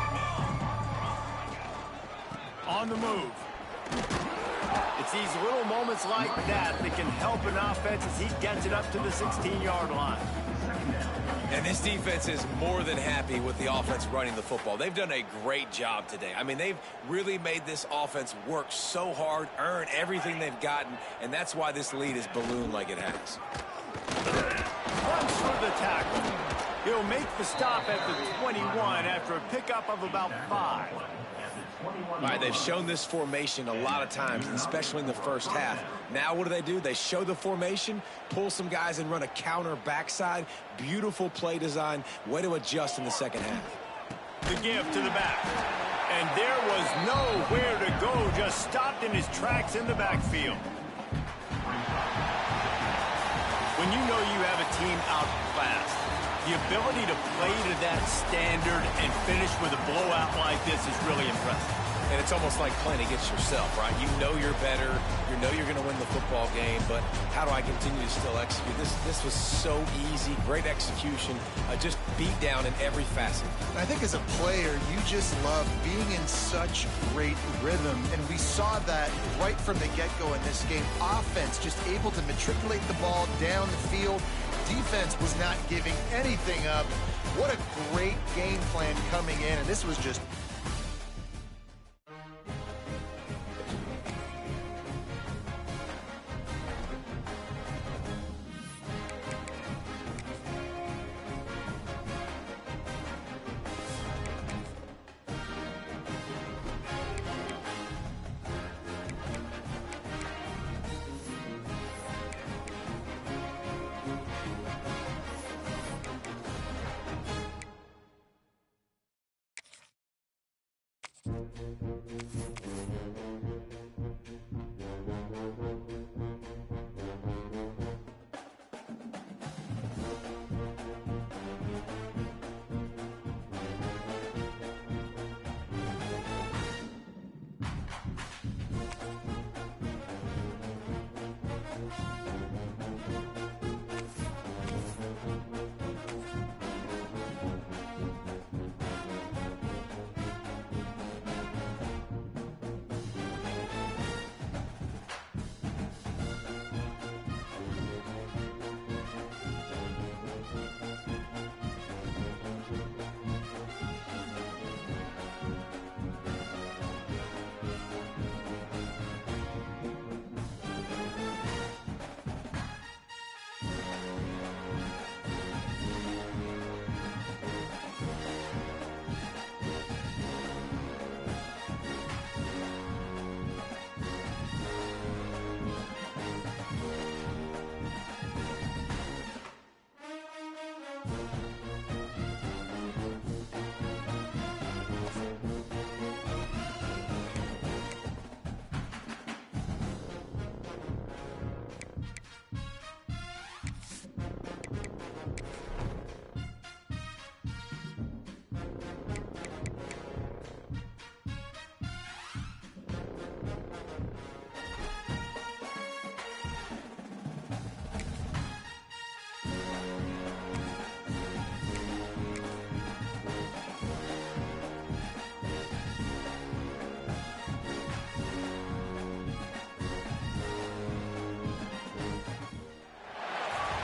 On the move. It's these little moments like that that can help an offense as he gets it up to the 16-yard line. And this defense is more than happy with the offense running the football. They've done a great job today. I mean, they've really made this offense work so hard, earn everything they've gotten, and that's why this lead is ballooned like it has. Runs for the tackle. He'll make the stop at the 21 after a pickup of about 5. All right, they've shown this formation a lot of times, especially in the first half. Now what do? They show the formation, pull some guys and run a counter backside. Beautiful play design. Way to adjust in the second half. The give to the back. And there was nowhere to go, just stopped in his tracks in the backfield. When you know you have a team outclassed, the ability to play to that standard and finish with a blowout like this is really impressive. And it's almost like playing against yourself, right? You know you're better. You know you're going to win the football game, but how do I continue to still execute? This was so easy. Great execution. Just beat down in every facet. I think as a player, you just love being in such great rhythm, and we saw that right from the get-go in this game. Offense just able to matriculate the ball down the field. Defense was not giving anything up. What a great game plan coming in, and this was just...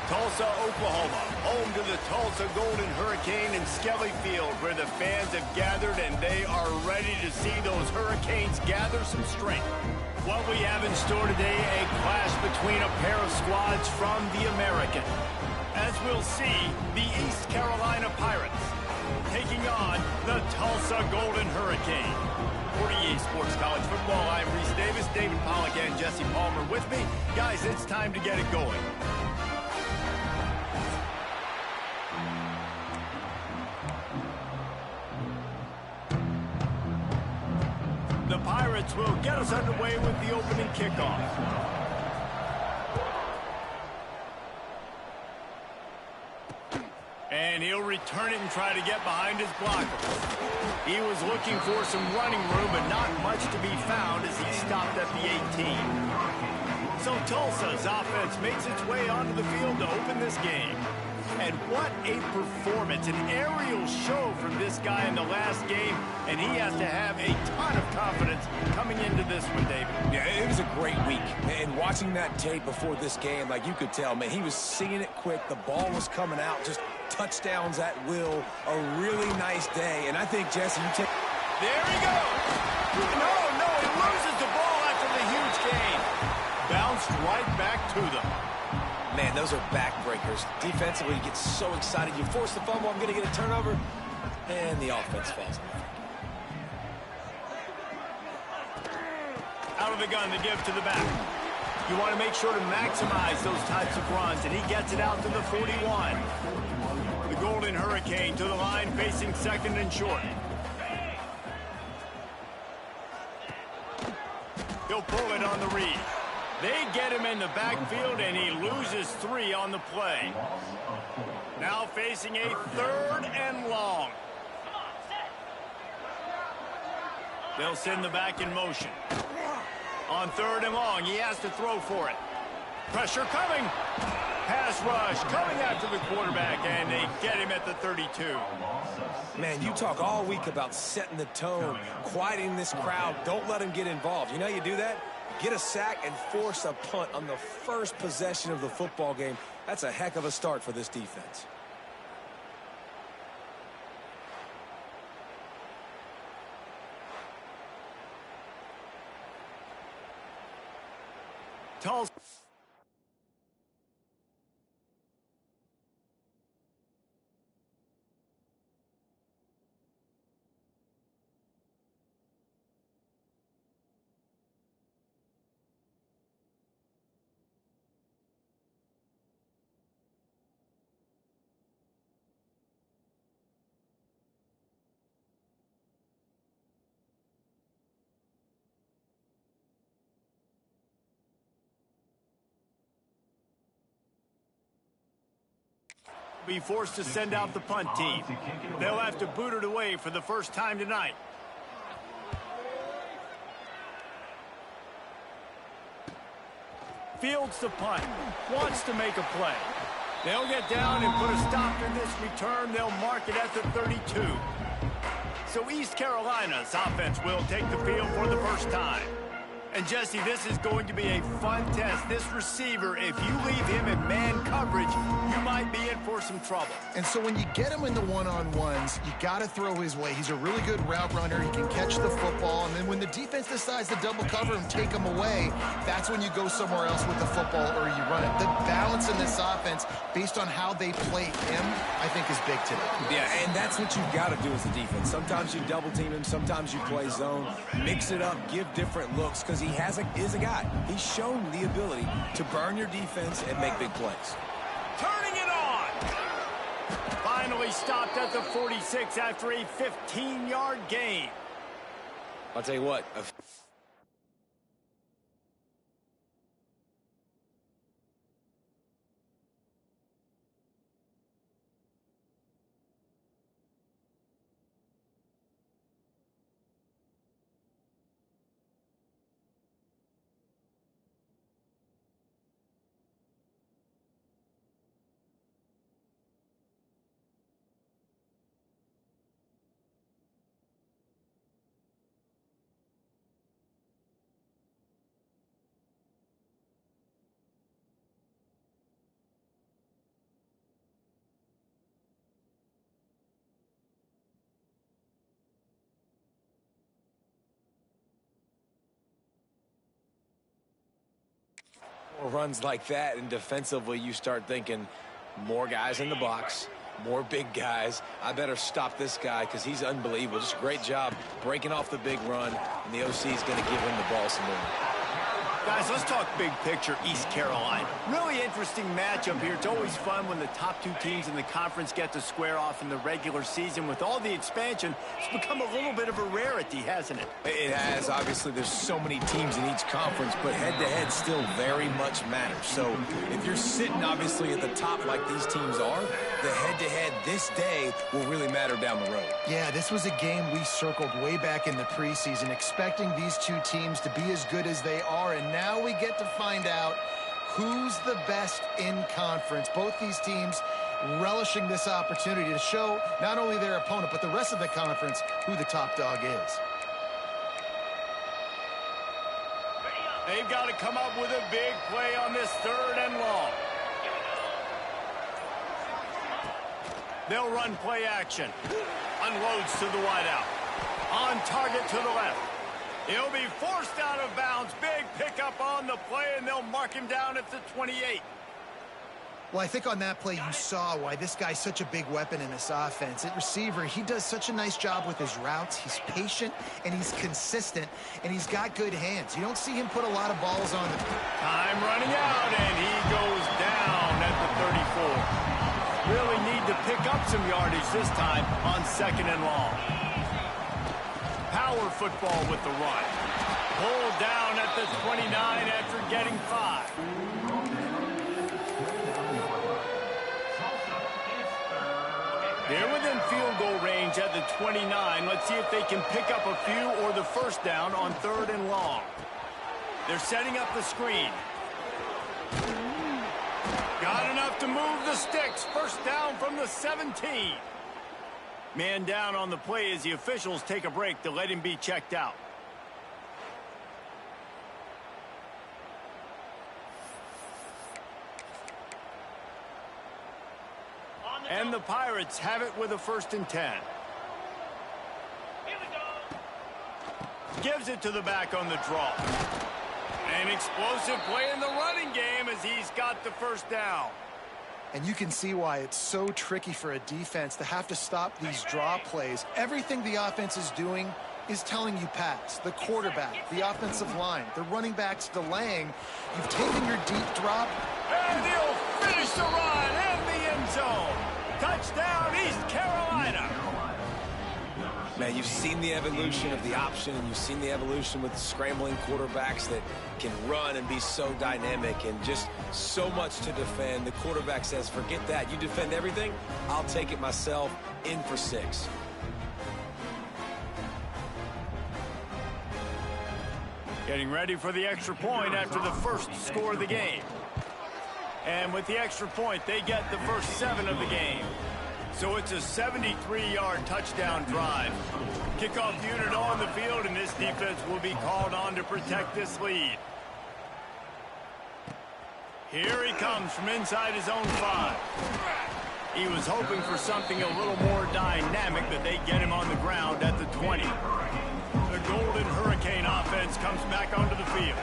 Tulsa, Oklahoma, home to the Tulsa Golden Hurricane in Skelly Field, where the fans have gathered and they are ready to see those Hurricanes gather some strength. What we have in store today, a clash between a pair of squads from the American. As we'll see, the East Carolina Pirates taking on the Tulsa Golden Hurricane. For EA Sports College Football, I'm Reese Davis, David Pollack, and Jesse Palmer with me. Guys, it's time to get it going. The Pirates will get us underway with the opening kickoff. And he'll return it and try to get behind his blocker. He was looking for some running room, but not much to be found as he stopped at the 18. So Tulsa's offense makes its way onto the field to open this game. And what a performance, an aerial show from this guy in the last game, and he has to have a ton of confidence coming into this one, David. Yeah, it was a great week. And watching that tape before this game, like you could tell, man, he was seeing it quick. The ball was coming out, just touchdowns at will. A really nice day. And I think, Jesse, you take... There he goes. No, he loses the ball after the huge gain. Bounced right back to them. Man, those are backbreakers. Defensively, you get so excited. You force the fumble, I'm going to get a turnover, and the offense falls off. Out of the gun, the give to the back. You want to make sure to maximize those types of runs, and he gets it out to the 41. The Golden Hurricane to the line, facing second and short. He'll pull it on the read. They get him in the backfield, and he loses 3 on the play. Now facing a 3rd and long. They'll send the back in motion. On 3rd and long, he has to throw for it. Pressure coming. Pass rush coming after the quarterback, and they get him at the 32. Man, you talk all week about setting the tone, quieting this crowd. Don't let him get involved. You know how you do that? Get a sack and force a punt on the first possession of the football game. That's a heck of a start for this defense. Tulsa. Be forced to send out the punt team. They'll have to boot it away for the first time tonight. Fields the punt. Wants to make a play. They'll get down and put a stop to this return. They'll mark it at the 32. So East Carolina's offense will take the field for the first time. And, Jesse, this is going to be a fun test. This receiver, if you leave him in man coverage, you might be in for some trouble. And so when you get him in the one-on-ones, you got to throw his way. He's a really good route runner. He can catch the football. And then when the defense decides to double cover him, take him away, that's when you go somewhere else with the football or you run it. The balance in this offense, based on how they play him, I think is big today. Yeah, and that's what you've got to do as a defense. Sometimes you double team him. Sometimes you play zone. Mix it up. Give different looks because he is a guy. He's shown the ability to burn your defense and make big plays. Turning it on. Finally stopped at the 46 after a 15-yard gain. I'll tell you what. Runs like that, and defensively you start thinking more guys in the box, more big guys. I better stop this guy because he's unbelievable. Just a great job breaking off the big run, and the OC is going to give him the ball some more. Guys, let's talk big picture East Carolina. Really interesting matchup here. It's always fun when the top two teams in the conference get to square off in the regular season. With all the expansion, it's become a little bit of a rarity, hasn't it? It has. Obviously, there's so many teams in each conference, but head-to-head still very much matters. So if you're sitting, obviously, at the top like these teams are, the head-to-head this day will really matter down the road. Yeah, this was a game we circled way back in the preseason, expecting these two teams to be as good as they are, and now we get to find out who's the best in conference. Both these teams relishing this opportunity to show not only their opponent, but the rest of the conference who the top dog is. They've got to come up with a big play on this 3rd and long. They'll run play action. Unloads to the wideout. On target to the left. He'll be forced out of bounds. Big pickup on the play, and they'll mark him down at the 28. Well, I think on that play you saw why this guy's such a big weapon in this offense. At receiver, he does such a nice job with his routes. He's patient, and he's consistent, and he's got good hands. You don't see him put a lot of balls on the... Time running out, and he goes down at the 34. Really need to pick up some yardage this time on 2nd and long. Power football with the run. Pulled down at the 29 after getting 5. They're within field goal range at the 29. Let's see if they can pick up a few or the first down on 3rd and long. They're setting up the screen. Got enough to move the sticks. First down from the 17. Man down on the play as the officials take a break to let him be checked out. And the Pirates have it with a 1st and 10. Gives it to the back on the draw. An explosive play in the running game as he's got the first down. And you can see why it's so tricky for a defense to have to stop these draw plays. Everything the offense is doing is telling you pass. The quarterback, the offensive line, the running backs delaying. You've taken your deep drop. And he'll finish the run in the end zone. Touchdown, East Carolina. Man, you've seen the evolution of the option, and you've seen the evolution with scrambling quarterbacks that can run and be so dynamic and just so much to defend. The quarterback says, forget that. You defend everything, I'll take it myself. In for 6. Getting ready for the extra point after the first score of the game. And with the extra point, they get the first 7 of the game. So it's a 73-yard touchdown drive. Kickoff unit on the field, and this defense will be called on to protect this lead. Here he comes from inside his own 5. He was hoping for something a little more dynamic, but they get him on the ground at the 20. The Golden Hurricane offense comes back onto the field.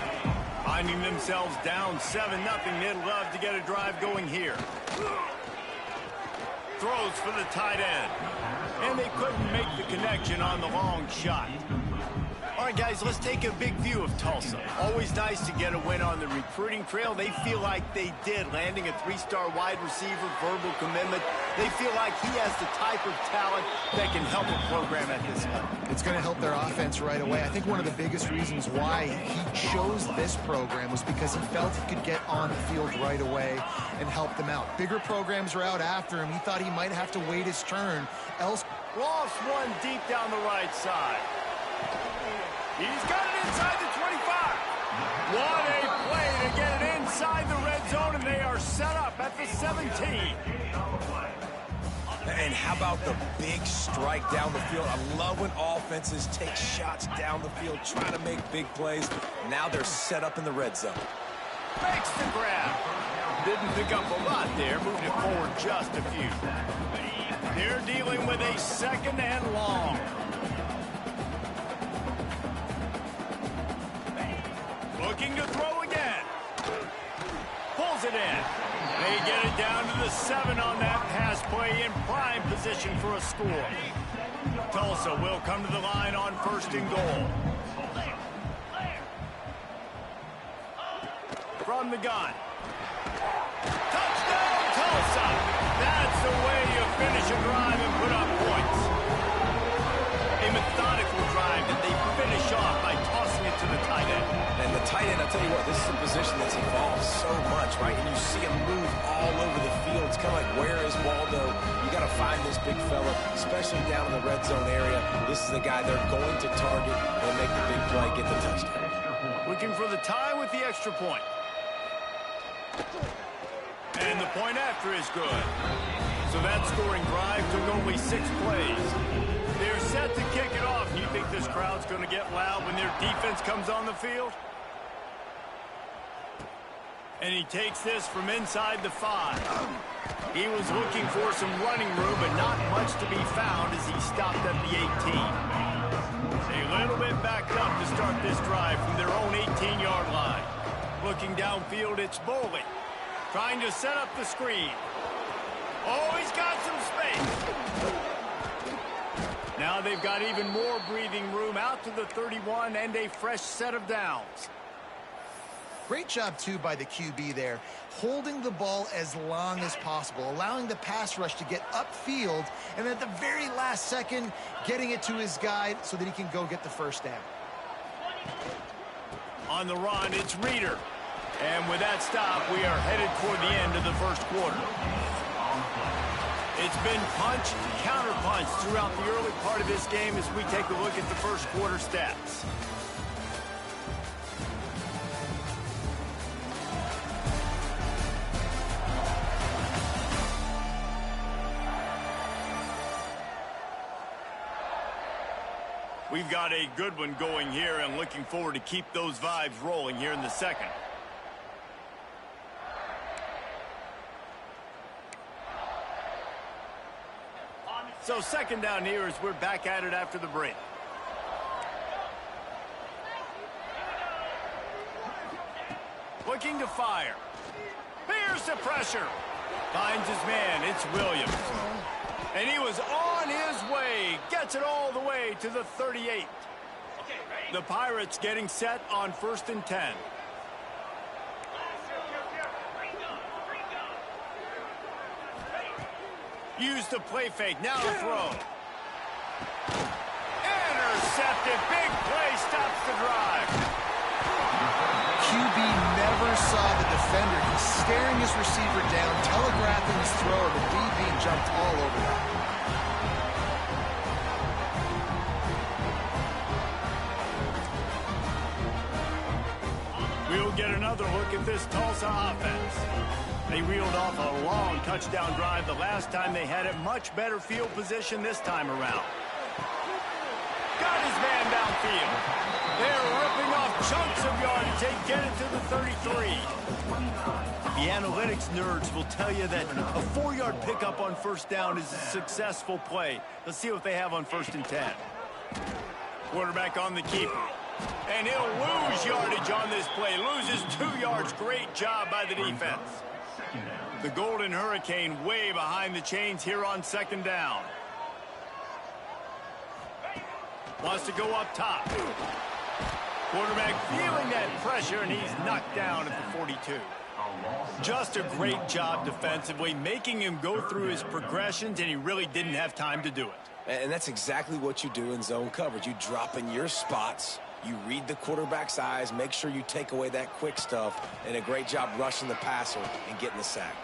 Finding themselves down 7-0, they'd love to get a drive going here. Throws for the tight end. And they couldn't make the connection on the long shot. All right, guys, let's take a big view of Tulsa. Always nice to get a win on the recruiting trail. They feel like they did, landing a 3-star wide receiver, verbal commitment. They feel like he has the type of talent that can help a program at this level. It's going to help their offense right away. I think one of the biggest reasons why he chose this program was because he felt he could get on the field right away and help them out. Bigger programs are out after him. He thought he might have to wait his turn. Else, lost one deep down the right side. He's got it inside the 25. What a play to get it inside the red zone, and they are set up at the 17. And how about the big strike down the field? I love when offenses take shots down the field, trying to make big plays. Now they're set up in the red zone. Makes the grab. Didn't pick up a lot there, moved it forward just a few. They're dealing with a 2nd and long. Looking to throw again. it in. They get it down to the 7 on that pass play in prime position for a score. Tulsa will come to the line on 1st and goal. From the gun. Touchdown, Tulsa! That's the way you finish a drive and put up points. A methodical drive that they finish off by tossing it to the tight end. And the tight end, I'll tell you what, this is a position that's evolved so much, right? And you see him move all over the field. It's kind of like, where is Waldo? You got to find this big fella, especially down in the red zone area. This is the guy they're going to target and make the big play, get the touchdown. Looking for the tie with the extra point. And the point after is good. So that scoring drive took only 6 plays. They're set to kick it off. You think this crowd's going to get loud when their defense comes on the field? And he takes this from inside the 5. He was looking for some running room, but not much to be found as he stopped at the 18. A little bit backed up to start this drive from their own 18-yard line. Looking downfield, it's Bowling. Trying to set up the screen. Oh, he's got some space. Now they've got even more breathing room out to the 31 and a fresh set of downs. Great job, too, by the QB there, holding the ball as long as possible, allowing the pass rush to get upfield, and at the very last second, getting it to his guy so that he can go get the first down. On the run, it's Reeder. And with that stop, we are headed toward the end of the first quarter. It's been punch, counter-punch throughout the early part of this game as we take a look at the first quarter stats. We've got a good one going here and looking forward to keep those vibes rolling here in the second. So second down here as we're back at it after the break. Looking to fire. Here's the pressure. Finds his man. It's Williams. And he was on his way. Gets it all the way to the 38. The Pirates getting set on 1st and 10. Use the play fake. Now the throw. Intercepted. Big play stops the drive. QB never saw the defender. He's staring his receiver down, telegraphing his throw, and the DB jumped all over that. We'll get another look at this Tulsa offense. They reeled off a long touchdown drive the last time they had it. Much better field position this time around. Got his man downfield. They're ripping off chunks of yardage. They get it to the 33. The analytics nerds will tell you that a 4-yard pickup on first down is a successful play. Let's see what they have on 1st and 10. Quarterback on the keeper. And he'll lose yardage on this play. Loses 2 yards. Great job by the defense. The Golden Hurricane way behind the chains here on 2nd down. Wants to go up top. Quarterback feeling that pressure, and he's knocked down at the 42. Just a great job defensively, making him go through his progressions, and he really didn't have time to do it. And that's exactly what you do in zone coverage. You drop in your spots. You read the quarterback's eyes, make sure you take away that quick stuff, and a great job rushing the passer and getting the sack.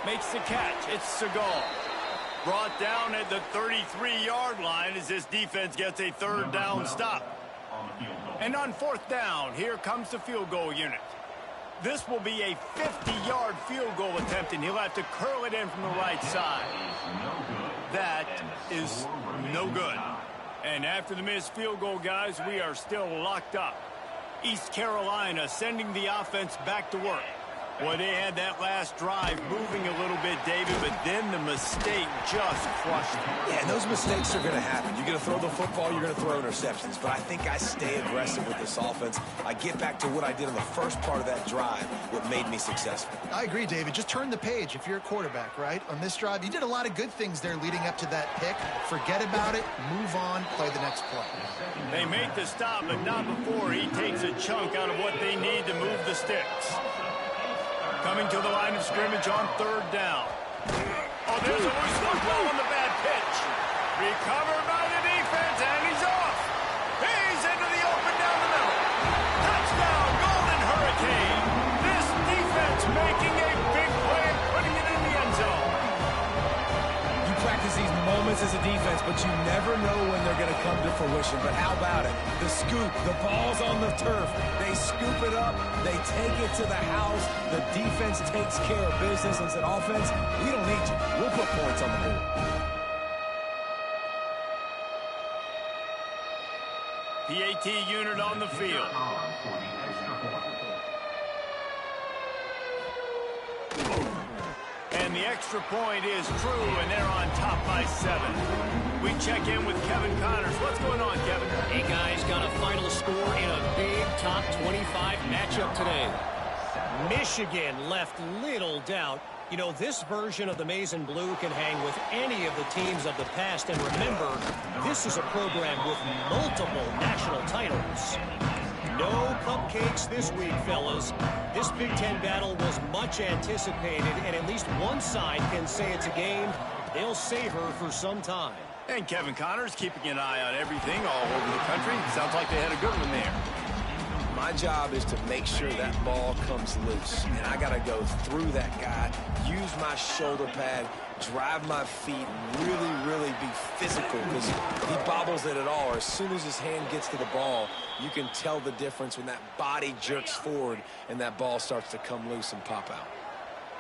Makes the catch. It's Segal. Brought down at the 33-yard line as this defense gets a 3rd down stop. And on 4th down, here comes the field goal unit. This will be a 50-yard field goal attempt, and he'll have to curl it in from the right side. That is no good. And after the missed field goal, guys, we are still locked up. East Carolina sending the offense back to work. Well, they had that last drive moving a little bit, David, but then the mistake just crushed them. Yeah, and those mistakes are going to happen. You're going to throw the football, you're going to throw interceptions. But I think I stay aggressive with this offense. I get back to what I did in the first part of that drive, what made me successful. I agree, David. Just turn the page if you're a quarterback, right? On this drive, you did a lot of good things there leading up to that pick. Forget about it, move on, play the next play. They make the stop, but not before he takes a chunk out of what they need to move the sticks. Coming to the line of scrimmage on third down. Oh, there's a loose football on the bad pitch. Recovered by the defense, and he's off. He's into the open down the middle. Touchdown, Golden Hurricane. This defense making a big play and putting it in the end zone. You practice these moments as a defense, but you never know when they're going to come to fruition. But how about it? The scoop, the ball's on the turf. They scoop it up, they take it to the house. The defense takes care of business and said, offense, we don't need you. We'll put points on the board. PAT unit on the field. And the extra point is true, and they're on top by 7. We check in with Kevin Connors. What's going on, Kevin? Hey, guys, got a final score in a big top 25 matchup today. Michigan left little doubt. You know, this version of the Maize and Blue can hang with any of the teams of the past. And remember, this is a program with multiple national titles. No cupcakes this week, fellas. This Big Ten battle was much anticipated, and at least one side can say it's a game they'll savor for some time. And Kevin Connors keeping an eye on everything all over the country. Sounds like they had a good one there. My job is to make sure that ball comes loose, and I got to go through that guy, use my shoulder pad, drive my feet, really be physical, because he bobbles it at all. As soon as his hand gets to the ball, you can tell the difference when that body jerks forward and that ball starts to come loose and pop out.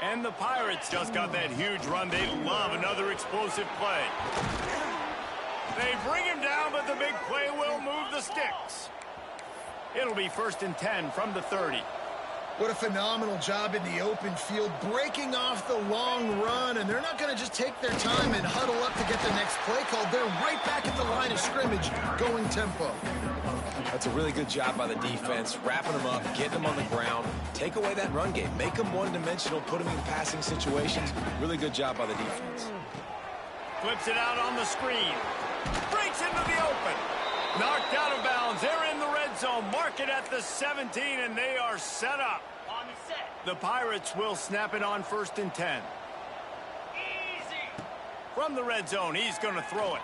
And the Pirates just got that huge run. They love another explosive play. They bring him down, but the big play will move the sticks. It'll be 1st and 10 from the 30. What a phenomenal job in the open field, breaking off the long run, and they're not going to just take their time and huddle up to get the next play called. They're right back at the line of scrimmage, going tempo. That's a really good job by the defense, wrapping them up, getting them on the ground, take away that run game, make them one-dimensional, put them in passing situations. Really good job by the defense. Flips it out on the screen. Breaks into the open. Knocked out of bounds. They're in the red zone. Mark it at the 17, and they are set up. On the set. The Pirates will snap it on 1st and 10. Easy. From the red zone, he's going to throw it.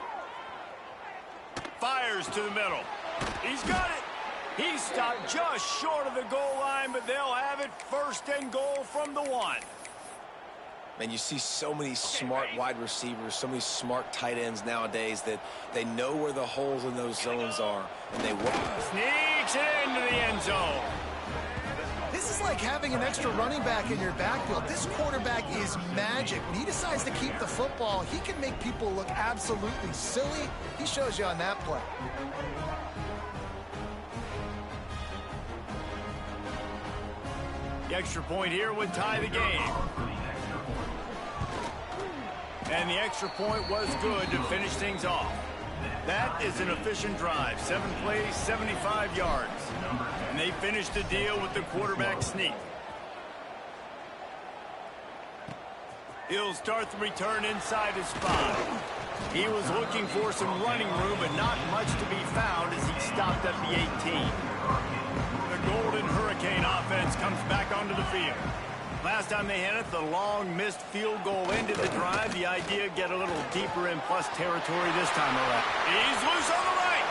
Fires to the middle. He's got it. He stopped just short of the goal line, but they'll have it 1st and goal from the 1. Man, you see so many smart wide receivers, so many smart tight ends nowadays that they know where the holes in those zones are, and they walk. Sneaks it into the end zone. This is like having an extra running back in your backfield. This quarterback is magic. When he decides to keep the football, he can make people look absolutely silly. He shows you on that play. The extra point here would tie the game. And the extra point was good to finish things off. That is an efficient drive. 7 plays, 75 yards. And they finished the deal with the quarterback sneak. He'll start the return inside his spot. He was looking for some running room, but not much to be found as he stopped at the 18. The Golden Hurricane offense comes back onto the field. Last time they had it, the long missed field goal ended the drive. The idea, get a little deeper in plus territory this time around. He's loose on the right.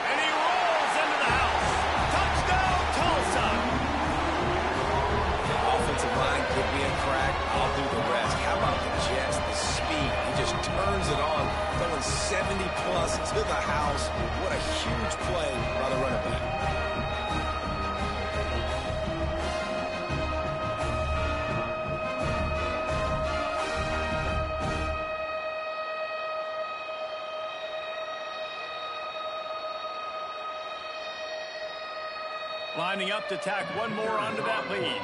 And he rolls into the house. Touchdown, Tulsa. The offensive line could be a crack. I'll do the rest. How about the Jets, the speed? He just turns it on, throwing 70-plus to the house. What a huge play by the running back. Lining up to tack one more onto that lead.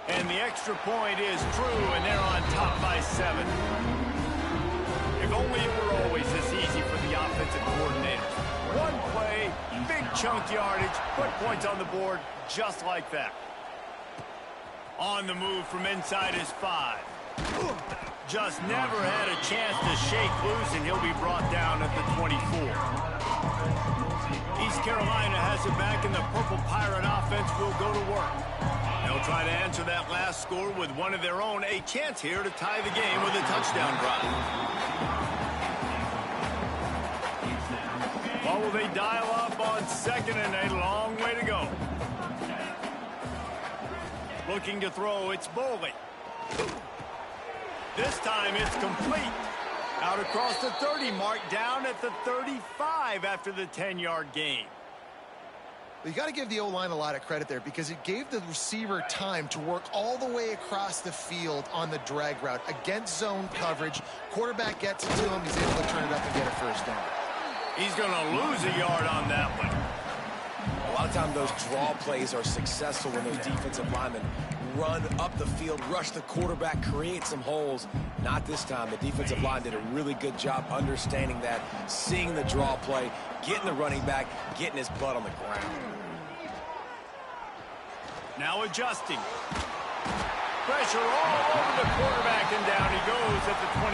And the extra point is true, and they're on top by 7. If only it were always this easy for the offensive coordinators. One play, big chunk yardage, put points on the board just like that. On the move from inside his 5. Just never had a chance to shake loose, and he'll be brought down at the 24. East Carolina has it back, and the Purple Pirate offense will go to work. They'll try to answer that last score with one of their own. A chance here to tie the game with a touchdown drive. Well, will they dial up on 2nd and a long way to go? Looking to throw, it's Boley. This time it's complete. Out across the 30 mark, down at the 35 after the 10-yard gain. You got to give the O-line a lot of credit there because it gave the receiver time to work all the way across the field on the drag route against zone coverage. Quarterback gets it to him. He's able to turn it up and get a first down. He's going to lose a yard on that one. A lot of times those draw plays are successful when those defensive linemen run up the field, rush the quarterback, create some holes. Not this time. The defensive line did a really good job understanding that, seeing the draw play, getting the running back, getting his butt on the ground. Now adjusting. Pressure all over the quarterback, and down he goes at the 24.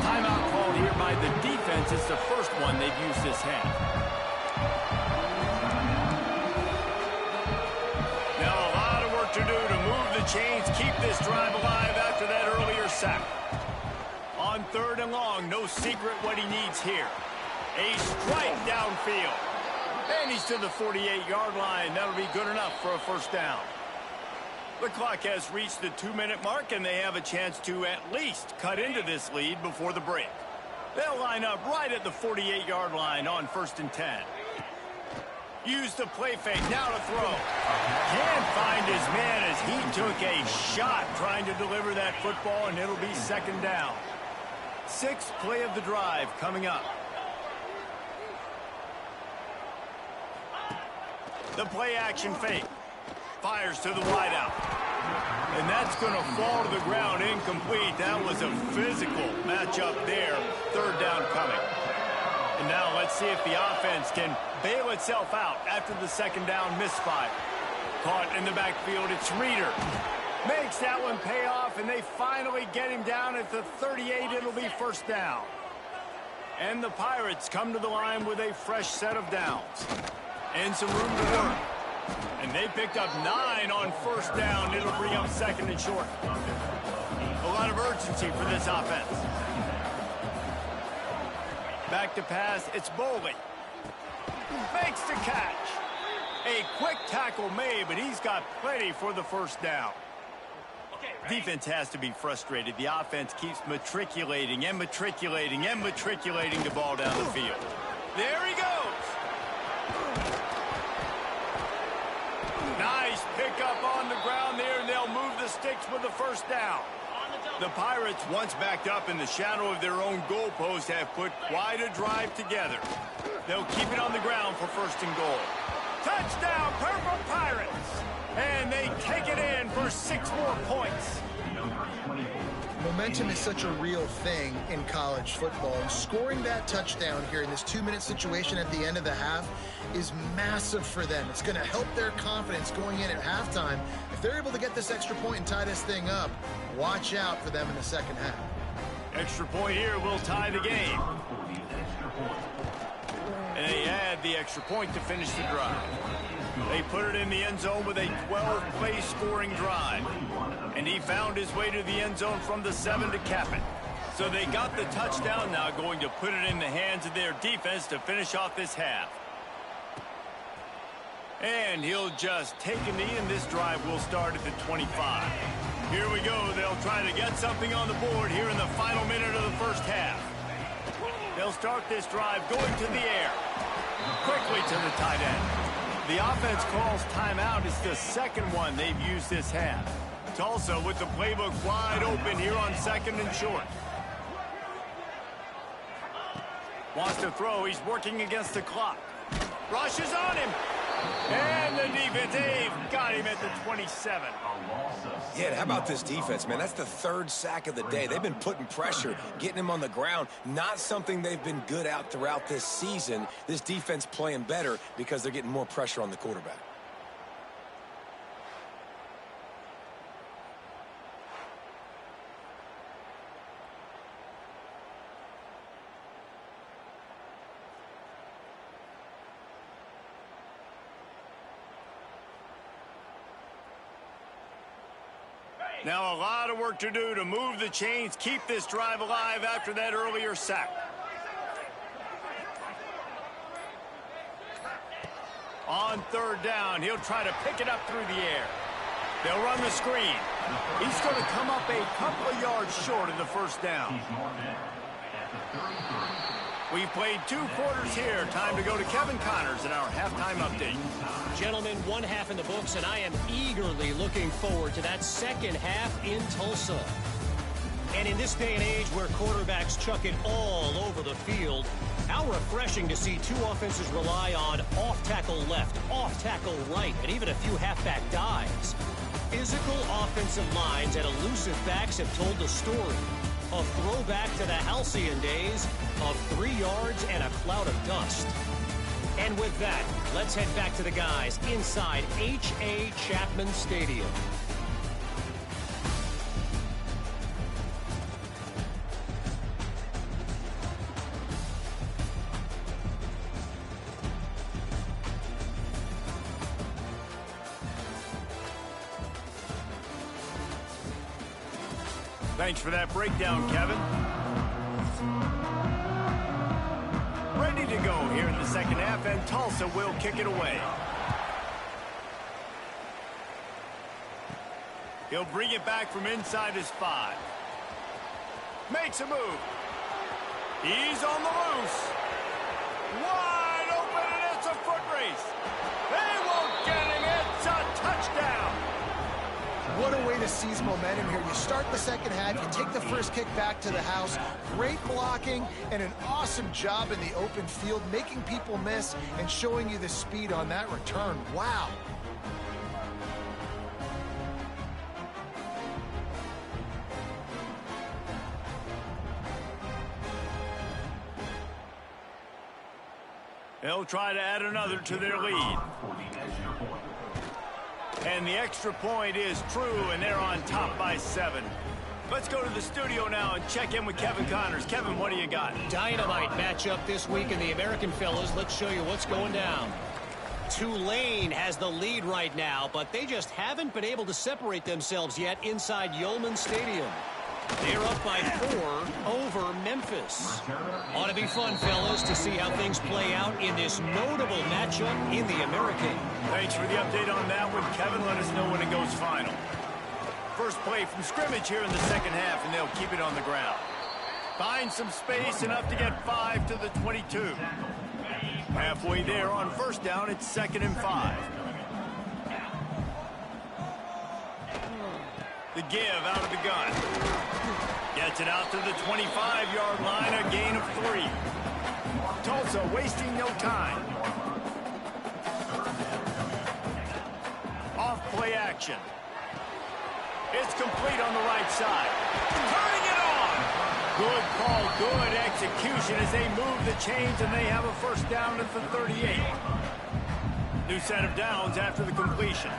Timeout called here by the defense. It's the first one they've used this half. Now a lot of work to do to move the chains, keep this drive alive after that earlier sack. On 3rd and long, no secret what he needs here. A strike downfield. And he's to the 48-yard line. That'll be good enough for a first down. The clock has reached the 2-minute mark, and they have a chance to at least cut into this lead before the break. They'll line up right at the 48-yard line on 1st and 10. Use the play fake, now to throw. Can't find his man as he took a shot trying to deliver that football, and it'll be 2nd down. 6th play of the drive coming up. The play action fake. Fires to the wideout. And that's going to fall to the ground incomplete. That was a physical matchup there. 3rd down coming. And now let's see if the offense can bail itself out after the 2nd down misfire. Caught in the backfield, it's Reeder. Makes that one pay off, and they finally get him down at the 38. It'll be 1st down. And the Pirates come to the line with a fresh set of downs. And some room to work. And they picked up 9 on 1st down. It'll bring up 2nd and short. A lot of urgency for this offense. Back to pass, it's Boley. Makes the catch. A quick tackle made, but he's got plenty for the 1st down. Defense has to be frustrated. The offense keeps matriculating and matriculating and matriculating the ball down the field. There he goes. Nice pickup on the ground there, and they'll move the sticks with the 1st down. The Pirates, once backed up in the shadow of their own goalpost, have put quite a drive together. They'll keep it on the ground for 1st and goal. Touchdown, Purple Pirates! And they take it in for 6 more points. Momentum is such a real thing in college football, and scoring that touchdown here in this 2-minute situation at the end of the half is massive for them. It's going to help their confidence going in at halftime. If they're able to get this extra point and tie this thing up, watch out for them in the 2nd half. Extra point here will tie the game. And they add the extra point to finish the drive. They put it in the end zone with a 12-play scoring drive. And he found his way to the end zone from the 7 to cap it. So they got the touchdown, now going to put it in the hands of their defense to finish off this half. And he'll just take a knee, and this drive will start at the 25. Here we go. They'll try to get something on the board here in the final minute of the 1st half. They'll start this drive going to the air. Quickly to the tight end. The offense calls timeout. It's the 2nd one they've used this half. Tulsa with the playbook wide open here on 2nd and short. Wants to throw. He's working against the clock. Rushes on him. And the defense, they've got him at the 27. Yeah, how about this defense, man? That's the third sack of the day. They've been putting pressure, getting him on the ground. Not something they've been good at throughout this season. This defense playing better because they're getting more pressure on the quarterback. Now a lot of work to do to move the chains, keep this drive alive after that earlier sack. On third down, he'll try to pick it up through the air. They'll run the screen. He's going to come up a couple of yards short of the first down. We've played 2 quarters here. Time to go to Kevin Connors in our halftime update. Gentlemen, 1 half in the books, and I am eagerly looking forward to that second half in Tulsa. And in this day and age where quarterbacks chuck it all over the field, how refreshing to see 2 offenses rely on off-tackle left, off-tackle right, and even a few halfback dives. Physical offensive lines and elusive backs have told the story. A throwback to the halcyon days of 3 yards and a cloud of dust. And with that, let's head back to the guys inside H.A. Chapman Stadium. Thanks for that breakdown, Kevin. Ready to go here in the second half, and Tulsa will kick it away. He'll bring it back from inside his 5. Makes a move. He's on the loose. Wide open, and it's a foot race. They won't get him. It's a touchdown. What a way to seize momentum here. You start the second half, you take the first kick back to the house. Great blocking and an awesome job in the open field, making people miss and showing you the speed on that return. Wow. They'll try to add another to their lead. And the extra point is true, and they're on top by 7. Let's go to the studio now and check in with Kevin Connors. Kevin, what do you got? Dynamite matchup this week in the American, fellas. Let's show you what's going down. Tulane has the lead right now, but they just haven't been able to separate themselves yet inside Yulman Stadium. They're up by 4 over Memphis. Ought to be fun, fellas, to see how things play out in this notable matchup in the American. Thanks for the update on that one, Kevin. Let us know when it goes final. First play from scrimmage here in the second half, and they'll keep it on the ground. Find some space, enough to get 5 to the 22. Halfway there on first down, it's 2nd and 5. The give out of the gun. Gets it out to the 25-yard line, a gain of 3. Tulsa wasting no time. Off play action. It's complete on the right side. Turning it on. Good call, good execution as they move the chains, and they have a first down at the 38. New set of downs after the completion.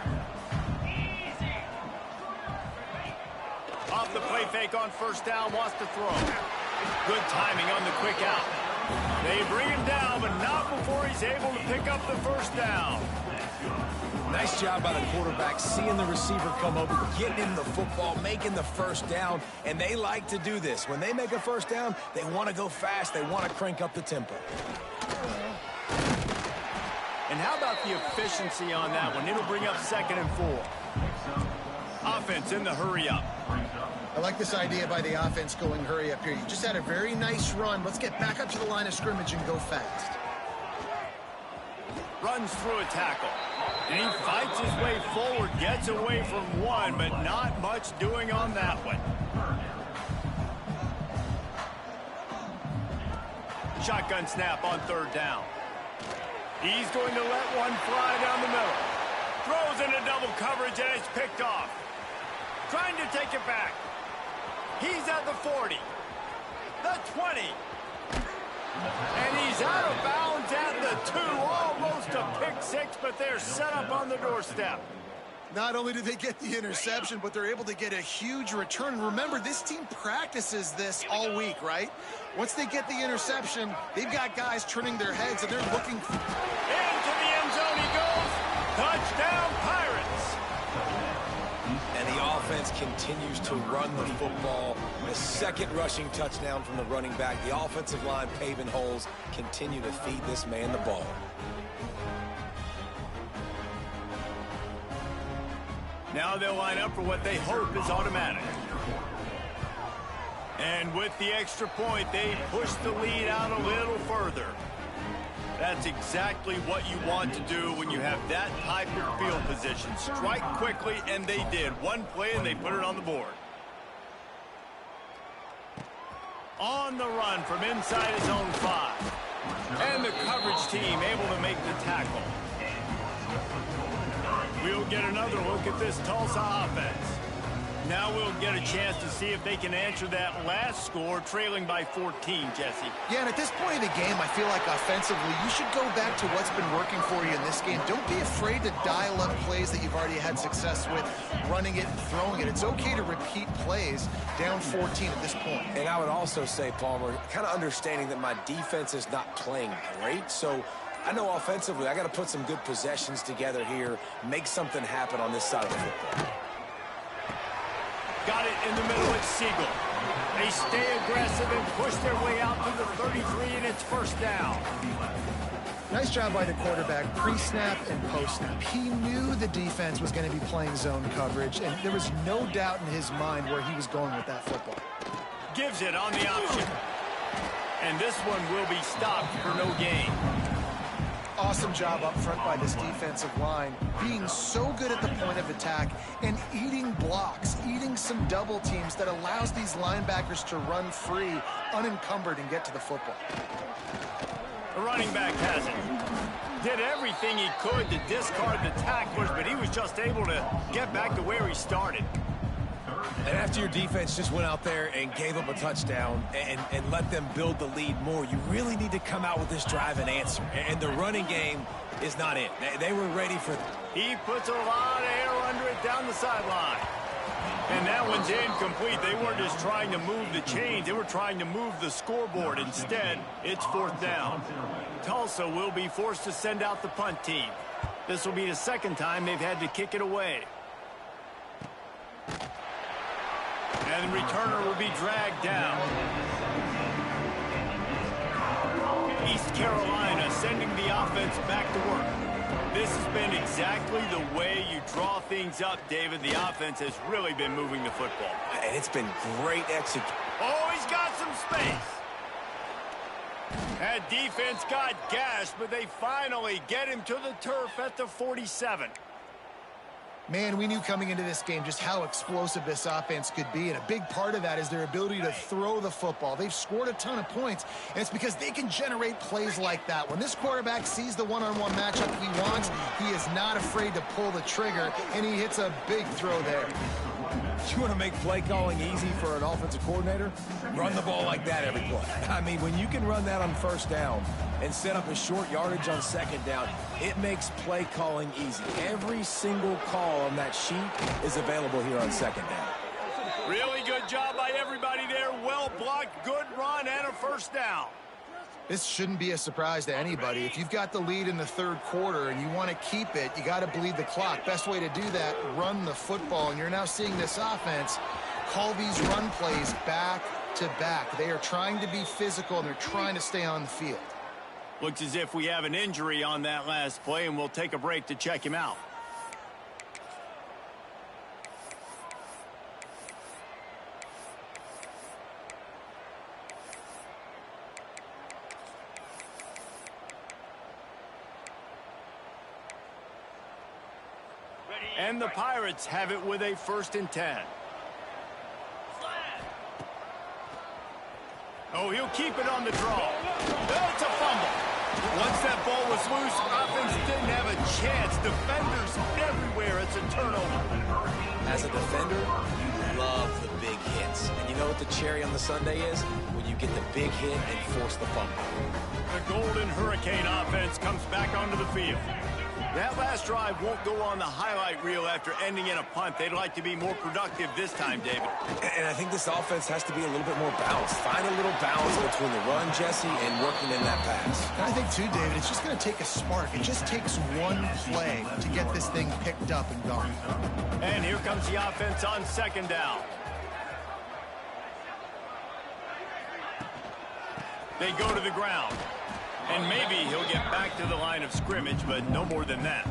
Off the play fake on first down, wants to throw. Good timing on the quick out. They bring him down, but not before he's able to pick up the first down. Nice job by the quarterback, seeing the receiver come over, getting him the football, making the first down, and they like to do this. When they make a first down, they want to go fast, they want to crank up the tempo. And how about the efficiency on that one? It'll bring up 2nd and 4. Offense in the hurry up. I like this idea by the offense going hurry up here. You just had a very nice run. Let's get back up to the line of scrimmage and go fast. Runs through a tackle. And he fights his way forward, gets away from one, but not much doing on that one. Shotgun snap on third down. He's going to let one fly down the middle. Throws into double coverage, and it's picked off. Trying to take it back. He's at the 40. The 20. And he's out of bounds at the 2. Almost a pick six, but they're set up on the doorstep. Not only do they get the interception, but they're able to get a huge return. Remember, this team practices this all week, right? Once they get the interception, they've got guys turning their heads, and they're looking. Into the end zone he goes. Touchdown, Pirates. And the offense continues to run the football. The second rushing touchdown from the running back. The offensive line paving holes. Continue to feed this man the ball. Now they'll line up for what they hope is automatic. And with the extra point, they push the lead out a little further. That's exactly what you want to do when you have that type of field position. Strike quickly, and they did. One play, and they put it on the board. On the run from inside his own 5. And the coverage team able to make the tackle. We'll get another look at this Tulsa offense. Now we'll get a chance to see if they can answer that last score, trailing by 14, Jesse. Yeah, and at this point of the game, I feel like offensively, you should go back to what's been working for you in this game. Don't be afraid to dial up plays that you've already had success with, running it and throwing it. It's okay to repeat plays down 14 at this point. And I would also say, Palmer, kind of understanding that my defense is not playing great, so I know offensively I got to put some good possessions together here, make something happen on this side of the football. Got it in the middle, it's Siegel. They stay aggressive and push their way out to the 33, and it's first down. Nice job by the quarterback, pre-snap and post-snap. He knew the defense was going to be playing zone coverage, and there was no doubt in his mind where he was going with that football. Gives it on the option. And this one will be stopped for no gain. Awesome job up front by this defensive line, being so good at the point of attack and eating blocks, eating some double teams that allows these linebackers to run free, unencumbered, and get to the football. The running back has it. Did everything he could to discard the tacklers, but he was just able to get back to where he started. And after your defense just went out there and gave up a touchdown and let them build the lead more, you really need to come out with this drive and answer. And the running game is not it. They were ready for it. He puts a lot of air under it down the sideline. And that one's incomplete. They weren't just trying to move the chains. They were trying to move the scoreboard. Instead, it's fourth down. Tulsa will be forced to send out the punt team. This will be the second time they've had to kick it away. And the returner will be dragged down. East Carolina sending the offense back to work. This has been exactly the way you draw things up, David. The offense has really been moving the football. And it's been great execution. Oh, he's got some space. That defense got gashed, but they finally get him to the turf at the 47. Man, we knew coming into this game just how explosive this offense could be, and a big part of that is their ability to throw the football. They've scored a ton of points, and it's because they can generate plays like that. When this quarterback sees the one-on-one matchup he wants, he is not afraid to pull the trigger, and he hits a big throw there. You want to make play calling easy for an offensive coordinator? Run the ball like that every play. I mean, when you can run that on first down and set up a short yardage on second down, it makes play calling easy. Every single call on that sheet is available here on second down. Really good job by everybody there. Well blocked, good run, and a first down. This shouldn't be a surprise to anybody. If you've got the lead in the third quarter and you want to keep it, you got to bleed the clock. Best way to do that, run the football. And you're now seeing this offense call these run plays back to back. They are trying to be physical, and they're trying to stay on the field. Looks as if we have an injury on that last play, and we'll take a break to check him out. And the Pirates have it with a 1st and 10. Oh, he'll keep it on the draw. Once that ball was loose, offense didn't have a chance. Defenders everywhere. It's a turnover. As a defender, you love the big hits. And you know what the cherry on the sundae is? When you get the big hit and force the fumble. The Golden Hurricane offense comes back onto the field. That last drive won't go on the highlight reel after ending in a punt. They'd like to be more productive this time, David. And I think this offense has to be a little bit more balanced. Find a little balance between the run, Jesse, and working in that pass. And I think, too, David, it's just going to take a spark. It just takes one play to get this thing picked up and gone. And here comes the offense on second down. They go to the ground. And maybe he'll get back to the line of scrimmage, but no more than that.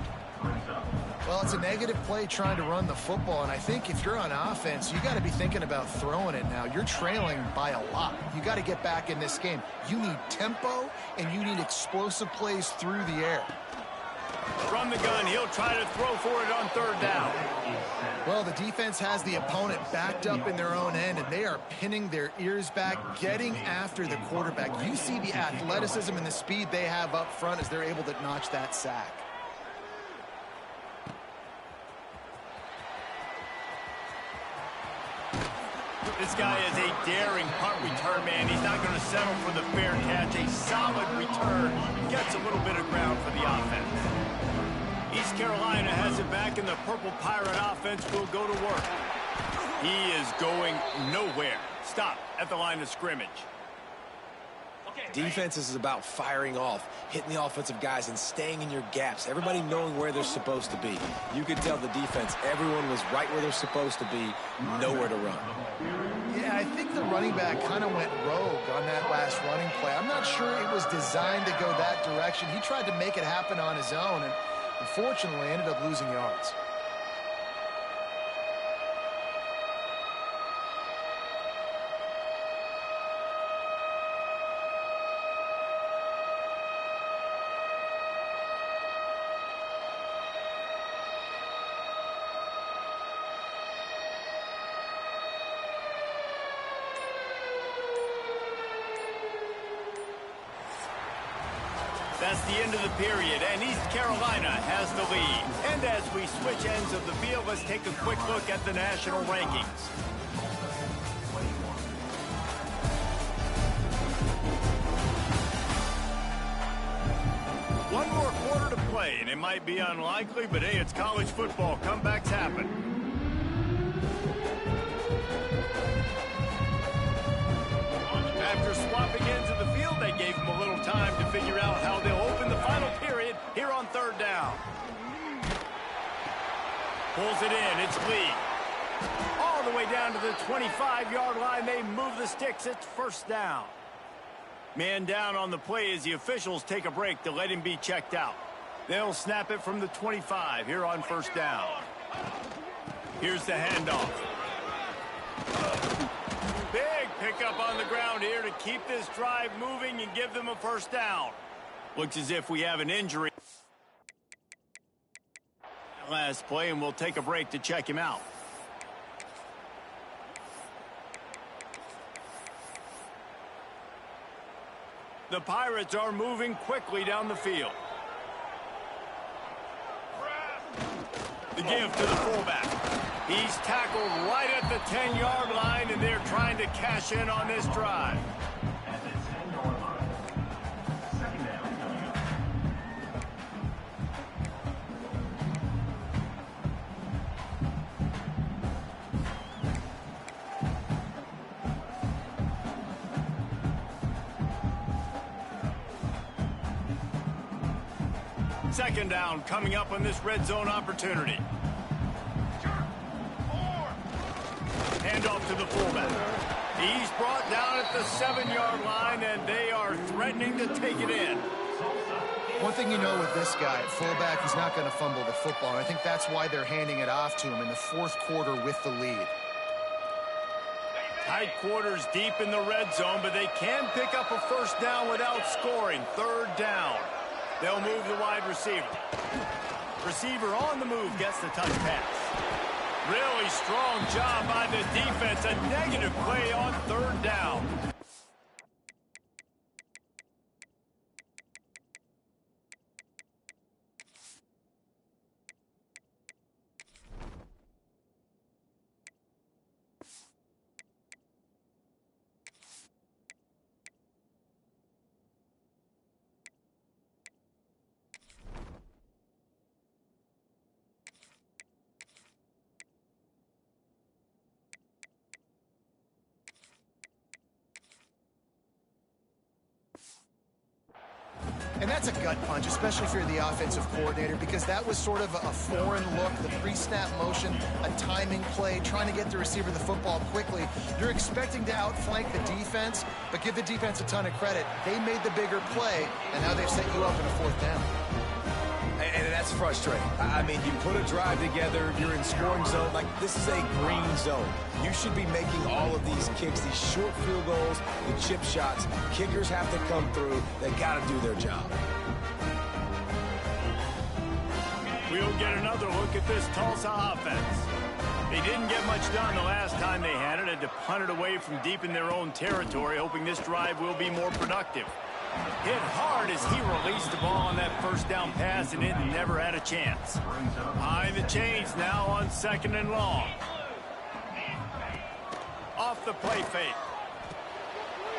Well, it's a negative play trying to run the football, and I think if you're on offense, you got to be thinking about throwing it now. You're trailing by a lot. You got to get back in this game. You need tempo, and you need explosive plays through the air. From the gun, he'll try to throw for it on third down. Well, the defense has the opponent backed up in their own end, and they are pinning their ears back, getting after the quarterback. You see the athleticism and the speed they have up front as they're able to notch that sack. This guy is a daring punt return man. He's not going to settle for the fair catch. A solid return. Gets a little bit of ground for the offense. East Carolina has it back, and the Purple Pirate offense will go to work. He is going nowhere. Stop at the line of scrimmage. Defense is about firing off, hitting the offensive guys, and staying in your gaps. Everybody knowing where they're supposed to be. You could tell the defense, everyone was right where they're supposed to be, nowhere to run. Yeah, I think the running back kind of went rogue on that last running play. I'm not sure it was designed to go that direction. He tried to make it happen on his own, and unfortunately ended up losing yards. That's the end of the period, and East Carolina has the lead. And as we switch ends of the field, let's take a quick look at the national rankings. One more quarter to play, and it might be unlikely, but hey, it's college football. Comebacks happen. After swapping ends of the field, they gave them a little time to figure out how they'll open the final period here on third down. Pulls it in. It's Lee. All the way down to the 25-yard line. They move the sticks. It's first down. Man down on the play as the officials take a break to let him be checked out. They'll snap it from the 25 here on first down. Here's the handoff. Big pickup on the ground here to keep this drive moving and give them a first down. Looks as if we have an injury. Last play, and we'll take a break to check him out. The Pirates are moving quickly down the field. The give to the fullback. He's tackled right at the 10-yard line, and they're trying to cash in on this drive. At the 10-yard line. Second down. Second down coming up on this red zone opportunity. Handoff to the fullback. He's brought down at the 7-yard line, and they are threatening to take it in. One thing you know with this guy, at fullback, he's not going to fumble the football. And I think that's why they're handing it off to him in the fourth quarter with the lead. Tight quarters deep in the red zone, but they can pick up a first down without scoring. Third down. They'll move the wide receiver. Receiver on the move gets the touch pass. Really strong job by the defense. A negative play on third down. And that's a gut punch, especially if you're the offensive coordinator, because that was sort of a foreign look, the pre-snap motion, a timing play, trying to get the receiver the football quickly. You're expecting to outflank the defense, but give the defense a ton of credit. They made the bigger play, and now they've set you up in a fourth down. And that's frustrating. I mean, you put a drive together, you're in scoring zone. Like, this is a green zone. You should be making all of these kicks, these short field goals, the chip shots. Kickers have to come through. They got to do their job. We'll get another look at this Tulsa offense. They didn't get much done the last time they had it. Had to punt it away from deep in their own territory, hoping this drive will be more productive. Hit hard as he released the ball on that first down pass, and it never had a chance. Behind the chains now on 2nd and long. Off the play fake.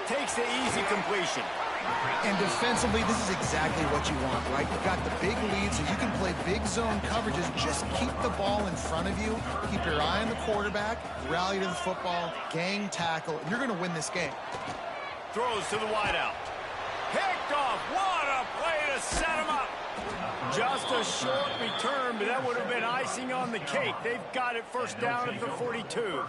Takes the easy completion. And defensively, this is exactly what you want, right? You've got the big lead, so you can play big zone coverages. Just keep the ball in front of you. Keep your eye on the quarterback. Rally to the football. Gang tackle. You're going to win this game. Throws to the wideout. Picked off. What a play to set him up. Just a short return, but that would have been icing on the cake. They've got it first down at the 42.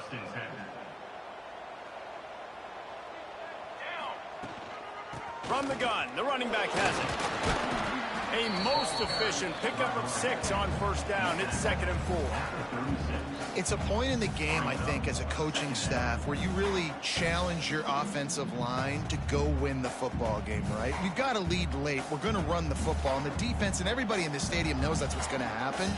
From the gun, the running back has it. A most efficient pickup of 6 on first down. It's 2nd and 4. It's a point in the game, I think, as a coaching staff where you really challenge your offensive line to go win the football game, right? We've got to lead late. We're going to run the football, and the defense and everybody in the stadium knows that's what's going to happen.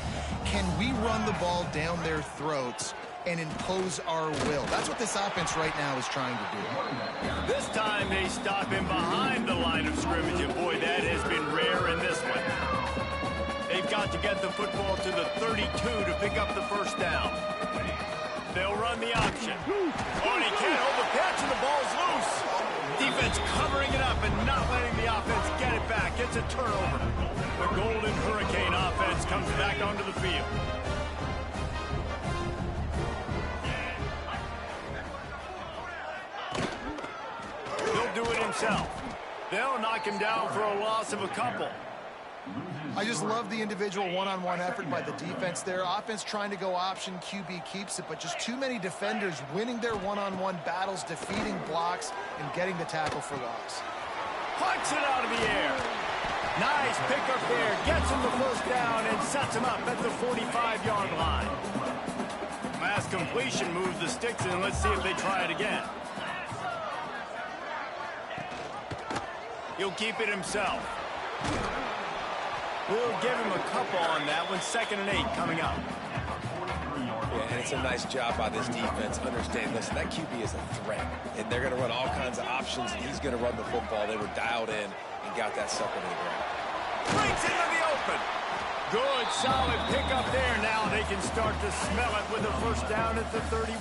Can we run the ball down their throats and impose our will? That's what this offense right now is trying to do. This time they stop him behind the line of scrimmage, and boy, that has been rare in this one. They've got to get the football to the 32 to pick up the first down. They'll run the option. Oh, and he can't hold the pitch, and the ball's loose. Defense covering it up and not letting the offense get it back. It's a turnover. The Golden Hurricane offense comes back onto the field. He'll do it himself. They'll knock him down for a loss of a couple. I just love the individual one-on-one effort by the defense there. Offense trying to go option, QB keeps it, but just too many defenders winning their one-on-one battles, defeating blocks, and getting the tackle for loss. Punts it out of the air. Nice pickup there. Gets him the first down and sets him up at the 45-yard line. Last completion moves the sticks in. Let's see if they try it again. He'll keep it himself. We'll give him a couple on that one. 2nd and 8 coming up. Yeah, and it's a nice job by this defense. Understand, listen, that QB is a threat. And they're going to run all kinds of options, and he's going to run the football. They were dialed in and got that sucker to the ground. Breaks into the open. Good, solid pickup there. Now they can start to smell it with a first down at the 31.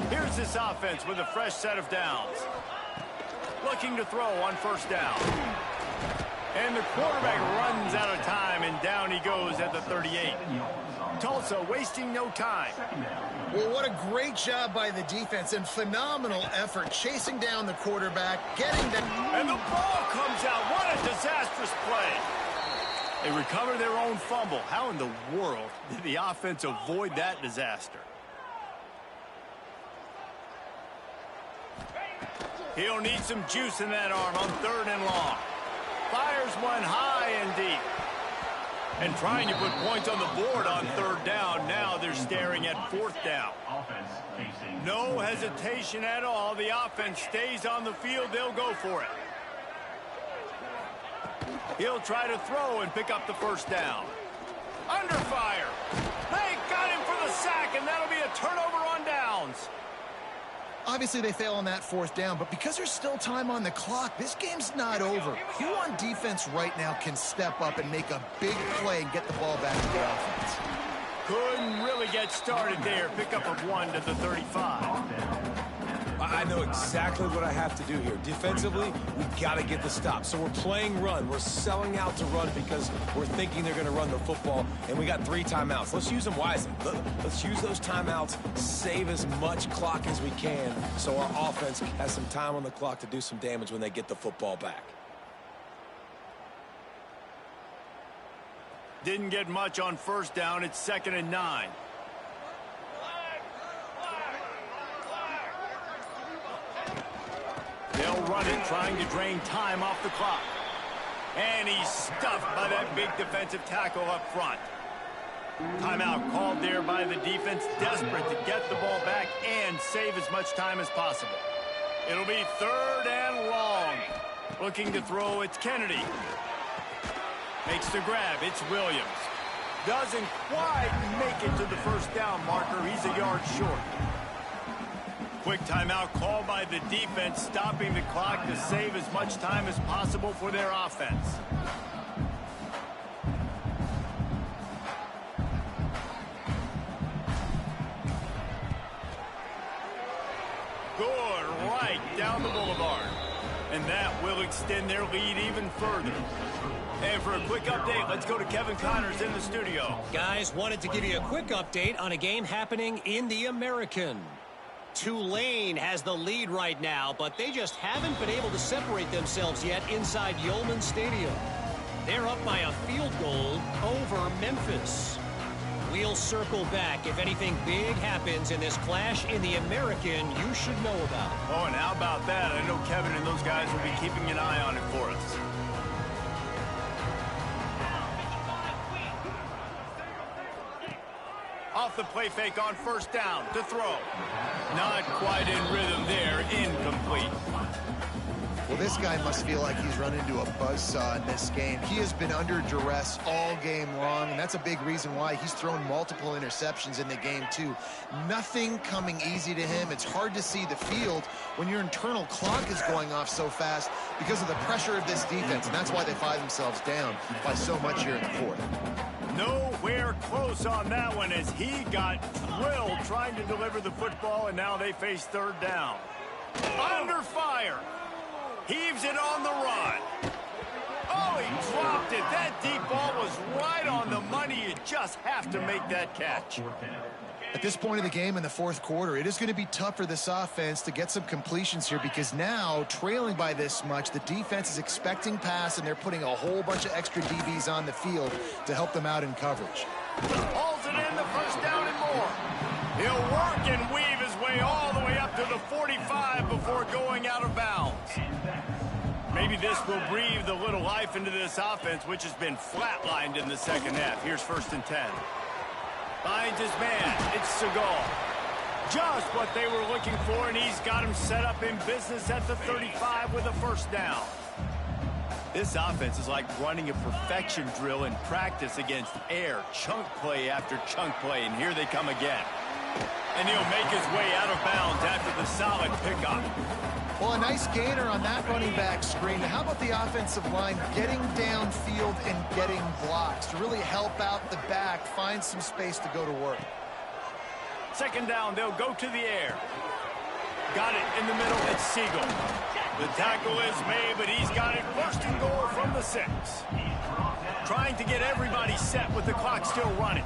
Here's this offense with a fresh set of downs. Looking to throw on first down. And the quarterback runs out of time, and down he goes at the 38. Tulsa wasting no time. Well, what a great job by the defense and phenomenal effort chasing down the quarterback, getting the... And the ball comes out. What a disastrous play. They recover their own fumble. How in the world did the offense avoid that disaster? He'll need some juice in that arm on 3rd and long. Fires one high and deep. And trying to put points on the board on 3rd down. Now they're staring at 4th down. No hesitation at all. The offense stays on the field. They'll go for it. He'll try to throw and pick up the first down. Under fire. They got him for the sack, and that'll be a turnover on downs. Obviously, they fail on that 4th down, but because there's still time on the clock, this game's not over. Who on defense right now can step up and make a big play and get the ball back to the offense? Couldn't really get started there. Pickup of 1 to the 35. I know exactly what I have to do here. Defensively, we've got to get the stop. So we're playing run. We're selling out to run because we're thinking they're going to run the football, and we got 3 timeouts. Let's use them wisely. Let's use those timeouts, save as much clock as we can so our offense has some time on the clock to do some damage when they get the football back. Didn't get much on first down. It's 2nd and 9. They'll run it, trying to drain time off the clock. And he's stuffed by that big defensive tackle up front. Timeout called there by the defense, desperate to get the ball back and save as much time as possible. It'll be 3rd and long. Looking to throw, it's Kennedy. Makes the grab, it's Williams. Doesn't quite make it to the first down marker. He's a yard short. Quick timeout called by the defense, stopping the clock to save as much time as possible for their offense. Good, right down the boulevard. And that will extend their lead even further. And for a quick update, let's go to Kevin Connors in the studio. Guys, wanted to give you a quick update on a game happening in the American. Tulane has the lead right now, but they just haven't been able to separate themselves yet inside Yulman Stadium. They're up by a field goal over Memphis. We'll circle back. If anything big happens in this clash in the American, you should know about it. Oh, and how about that? I know Kevin and those guys will be keeping an eye on it for us. Off the play fake on first down to throw. Not quite in rhythm there. Incomplete. Well, this guy must feel like he's run into a buzzsaw in this game. He has been under duress all game long, and that's a big reason why he's thrown multiple interceptions in the game, too. Nothing coming easy to him. It's hard to see the field when your internal clock is going off so fast because of the pressure of this defense, and that's why they find themselves down by so much here in the fourth. Nowhere close on that one as he got drilled trying to deliver the football, and now they face 3rd down. Under fire. Heaves it on the run. Oh, he dropped it. That deep ball was right on the money. You just have to make that catch. At this point of the game in the fourth quarter, it is going to be tough for this offense to get some completions here because now, trailing by this much, the defense is expecting pass, and they're putting a whole bunch of extra DBs on the field to help them out in coverage. Hauls it in, the first down and more. He'll work and weave his way all the way up to the 45 before going out of bounds. Maybe this will breathe a little life into this offense, which has been flatlined in the second half. Here's 1st and 10. Finds his man. It's Segal. Just what they were looking for, and he's got him set up in business at the 35 with a first down. This offense is like running a perfection drill in practice against air. Chunk play after chunk play, and here they come again. And he'll make his way out of bounds after the solid pickup. Well, a nice gainer on that running back screen. How about the offensive line getting downfield and getting blocks to really help out the back, find some space to go to work? 2nd down, they'll go to the air. Got it in the middle, it's Siegel. The tackle is made, but he's got it 1st and goal from the 6. Trying to get everybody set with the clock still running.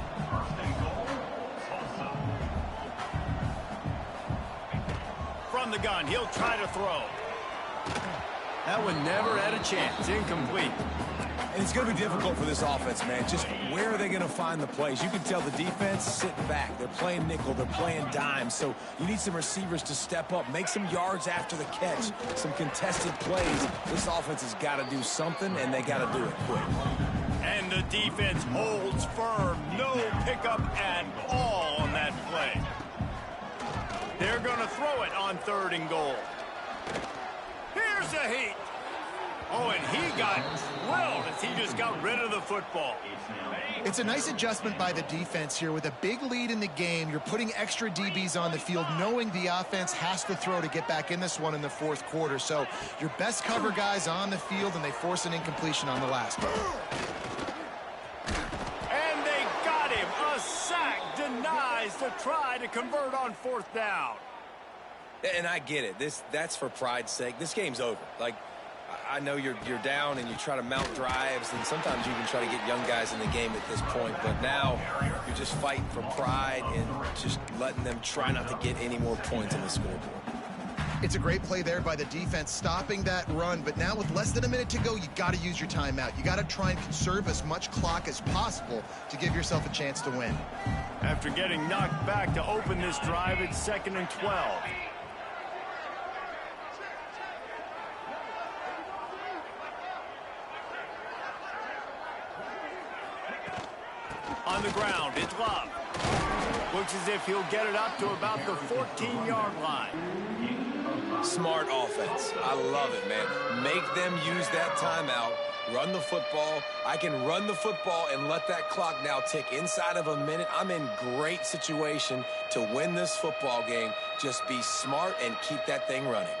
From the gun, he'll try to throw. That one never had a chance. Incomplete. And it's going to be difficult for this offense, man. Just where are they going to find the plays? You can tell the defense sitting back. They're playing nickel. They're playing dime. So you need some receivers to step up, make some yards after the catch, some contested plays. This offense has got to do something, and they got to do it quick. And the defense holds firm. No pickup at all on that play. They're going to throw it on 3rd and goal. Here's a heat. Oh, and he got drilled as he just got rid of the football. It's a nice adjustment by the defense here. With a big lead in the game, you're putting extra DBs on the field, knowing the offense has to throw to get back in this one in the fourth quarter. So your best cover guys on the field, and they force an incompletion on the last one. And they got him. A sack denies the try to convert on 4th down. And I get it. That's for pride's sake. This game's over. Like, I know you're down and you try to mount drives, and sometimes you can try to get young guys in the game at this point, but now you're just fighting for pride and just letting them try not to get any more points on the scoreboard. It's a great play there by the defense, stopping that run. But now with less than a minute to go, you got to use your timeout. You got to try and conserve as much clock as possible to give yourself a chance to win. After getting knocked back to open this drive, it's 2nd and 12. On the ground, it's Love. Looks as if he'll get it up to about the 14-yard line. Smart offense. I love it, man. Make them use that timeout. Run the football. I can run the football and let that clock now tick inside of a minute. I'm in great situation to win this football game. Just be smart and keep that thing running.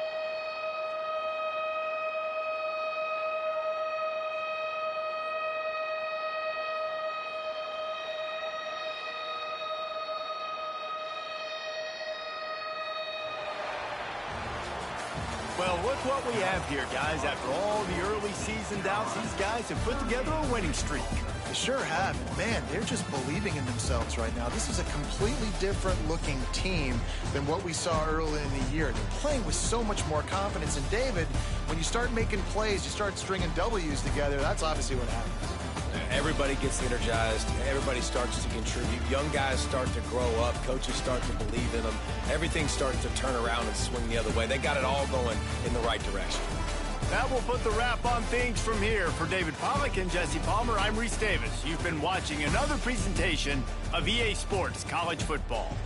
Well, look what we have here, guys. After all the early season doubts, these guys have put together a winning streak. They sure have. Man, they're just believing in themselves right now. This is a completely different looking team than what we saw early in the year. They're playing with so much more confidence. And David, when you start making plays, you start stringing W's together, that's obviously what happens. Everybody gets energized. Everybody starts to contribute. Young guys start to grow up. Coaches start to believe in them. Everything starts to turn around and swing the other way. They got it all going in the right direction. That will put the wrap on things from here. For David Pollack and Jesse Palmer, I'm Reese Davis. You've been watching another presentation of EA Sports College Football.